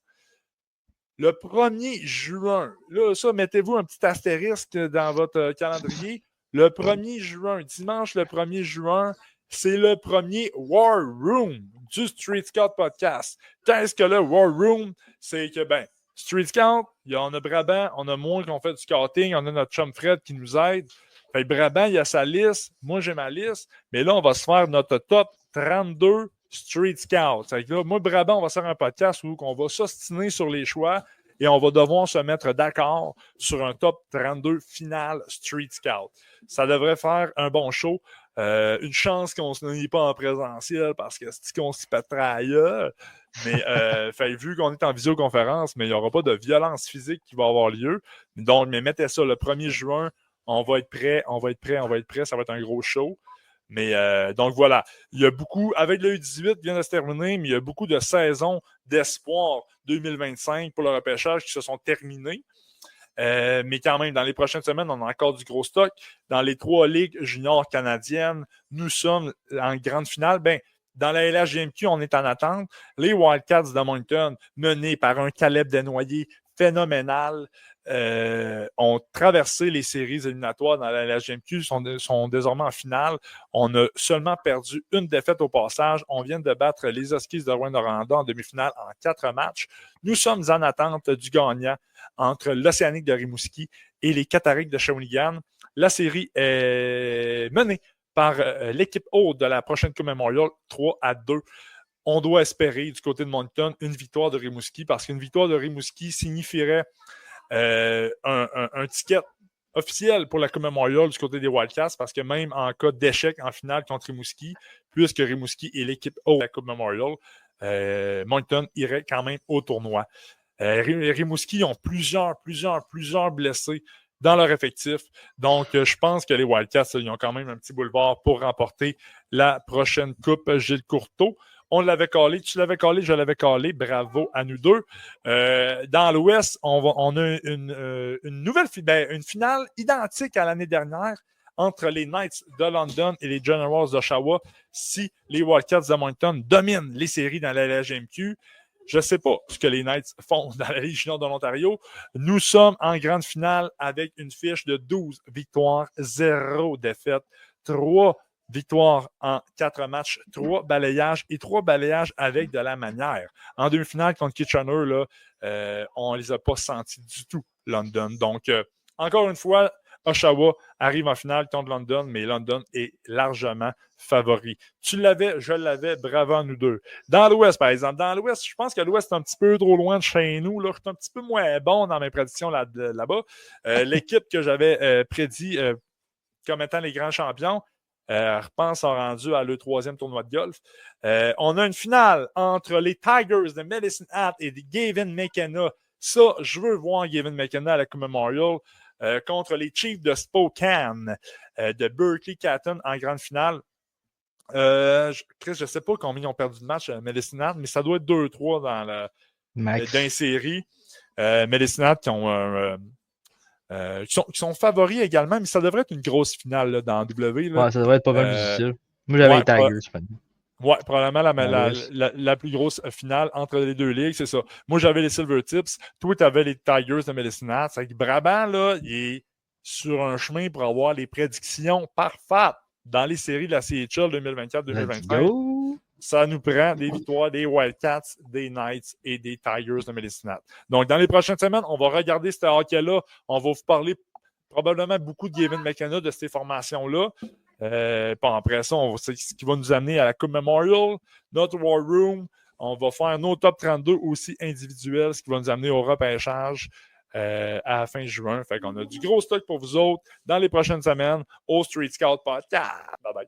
Le 1er juin, là, ça, mettez-vous un petit astérisque dans votre calendrier. Le 1er juin, dimanche le 1er juin, c'est le premier War Room du Street Scout Podcast. Qu'est-ce que le War Room? C'est que, Street Scout, on a Brabant, on a moi qui on fait du scouting, on a notre chum Fred qui nous aide. Fait que Brabant, il a sa liste, moi j'ai ma liste, mais là, on va se faire notre top 32 Street Scouts. Fait que là, moi, Brabant, on va faire un podcast où on va s'ostiner sur les choix et on va devoir se mettre d'accord sur un top 32 final Street Scout. Ça devrait faire un bon show. Une chance qu'on ne n'est pas en présentiel parce que c'est qu'on s'y pèterait ailleurs. Mais vu qu'on est en visioconférence, mais il n'y aura pas de violence physique qui va avoir lieu. Donc, mais mettez ça le 1er juin. On va être prêt. Ça va être un gros show. Mais donc voilà, il y a beaucoup, avec le U18 vient de se terminer, mais il y a beaucoup de saisons d'espoir 2025 pour le repêchage qui se sont terminées. Mais quand même, dans les prochaines semaines, on a encore du gros stock. Dans les 3 ligues juniors canadiennes, nous sommes en grande finale. Dans la LHGMQ, on est en attente. Les Wildcats de Moncton, menés par un Caleb Desnoyers phénoménal. ont traversé les séries éliminatoires dans la LHJMQ, sont désormais en finale. On a seulement perdu une défaite au passage. On vient de battre les Huskies de Rouyn-Noranda en demi-finale en 4 matchs. Nous sommes en attente du gagnant entre l'Océanique de Rimouski et les Catariques de Shawinigan. La série est menée par l'équipe haute de la prochaine Coupe Memorial, 3-2. On doit espérer du côté de Moncton une victoire de Rimouski parce qu'une victoire de Rimouski signifierait un ticket officiel pour la Coupe Memorial du côté des Wildcats parce que même en cas d'échec en finale contre Rimouski, puisque Rimouski est l'équipe haute de la Coupe Memorial, Moncton irait quand même au tournoi. Rimouski ont plusieurs blessés dans leur effectif. Donc, je pense que les Wildcats, ils ont quand même un petit boulevard pour remporter la prochaine Coupe Gilles Courteau. On l'avait calé, tu l'avais calé, je l'avais calé. Bravo à nous deux. Dans l'Ouest, on a une nouvelle une finale identique à l'année dernière entre les Knights de London et les Generals d'Oshawa. Si les Wildcats de Moncton dominent les séries dans la LHJMQ, je ne sais pas ce que les Knights font dans la Ligue junior de l'Ontario. Nous sommes en grande finale avec une fiche de 12 victoires, 0 défaites, 3 victoires en 4 matchs, 3 balayages et 3 balayages avec de la manière. En demi-finale contre Kitchener, là, on ne les a pas sentis du tout, London. Donc, encore une fois, Oshawa arrive en finale contre London, mais London est largement favori. Tu l'avais, je l'avais, bravo à nous deux. Dans l'Ouest, par exemple, dans l'Ouest, je pense que l'Ouest est un petit peu trop loin de chez nous. Là. Je suis un petit peu moins bon dans mes prédictions là-bas. L'équipe que j'avais prédit comme étant les grands champions, repense en rendu à le 3e tournoi de golf. On a une finale entre les Tigers de Medicine Hat et Gavin McKenna. Ça, je veux voir Gavin McKenna à la Coupe Memorial contre les Chiefs de Spokane de Berkeley Catton en grande finale. Chris, je ne sais pas combien ils ont perdu de match à Medicine Hat, mais ça doit être 2-3 dans la série. Medicine Hat qui ont qui sont favoris également, mais ça devrait être une grosse finale là, dans W. Là. Ouais, ça devrait être pas mal difficile. Moi, j'avais les Tigers. Oui, probablement la plus grosse finale entre les deux ligues, c'est ça. Moi, j'avais les Silver Tips. Toi, tu avais les Tigers de Medicine Hat. Brabant, là, il est sur un chemin pour avoir les prédictions parfaites dans les séries de la CHL 2024-2025. Ça nous prend des victoires des Wildcats, des Knights et des Tigers de Medicine Hat. Donc, dans les prochaines semaines, on va regarder ce hockey-là. On va vous parler probablement beaucoup de Gavin McKenna, de ces formations-là. Après ça, c'est ce qui va nous amener à la Coupe Memorial, notre War Room. On va faire nos top 32 aussi individuels, ce qui va nous amener au repêchage à la fin juin. Fait qu'on a du gros stock pour vous autres dans les prochaines semaines au Street Scout Podcast. Bye bye.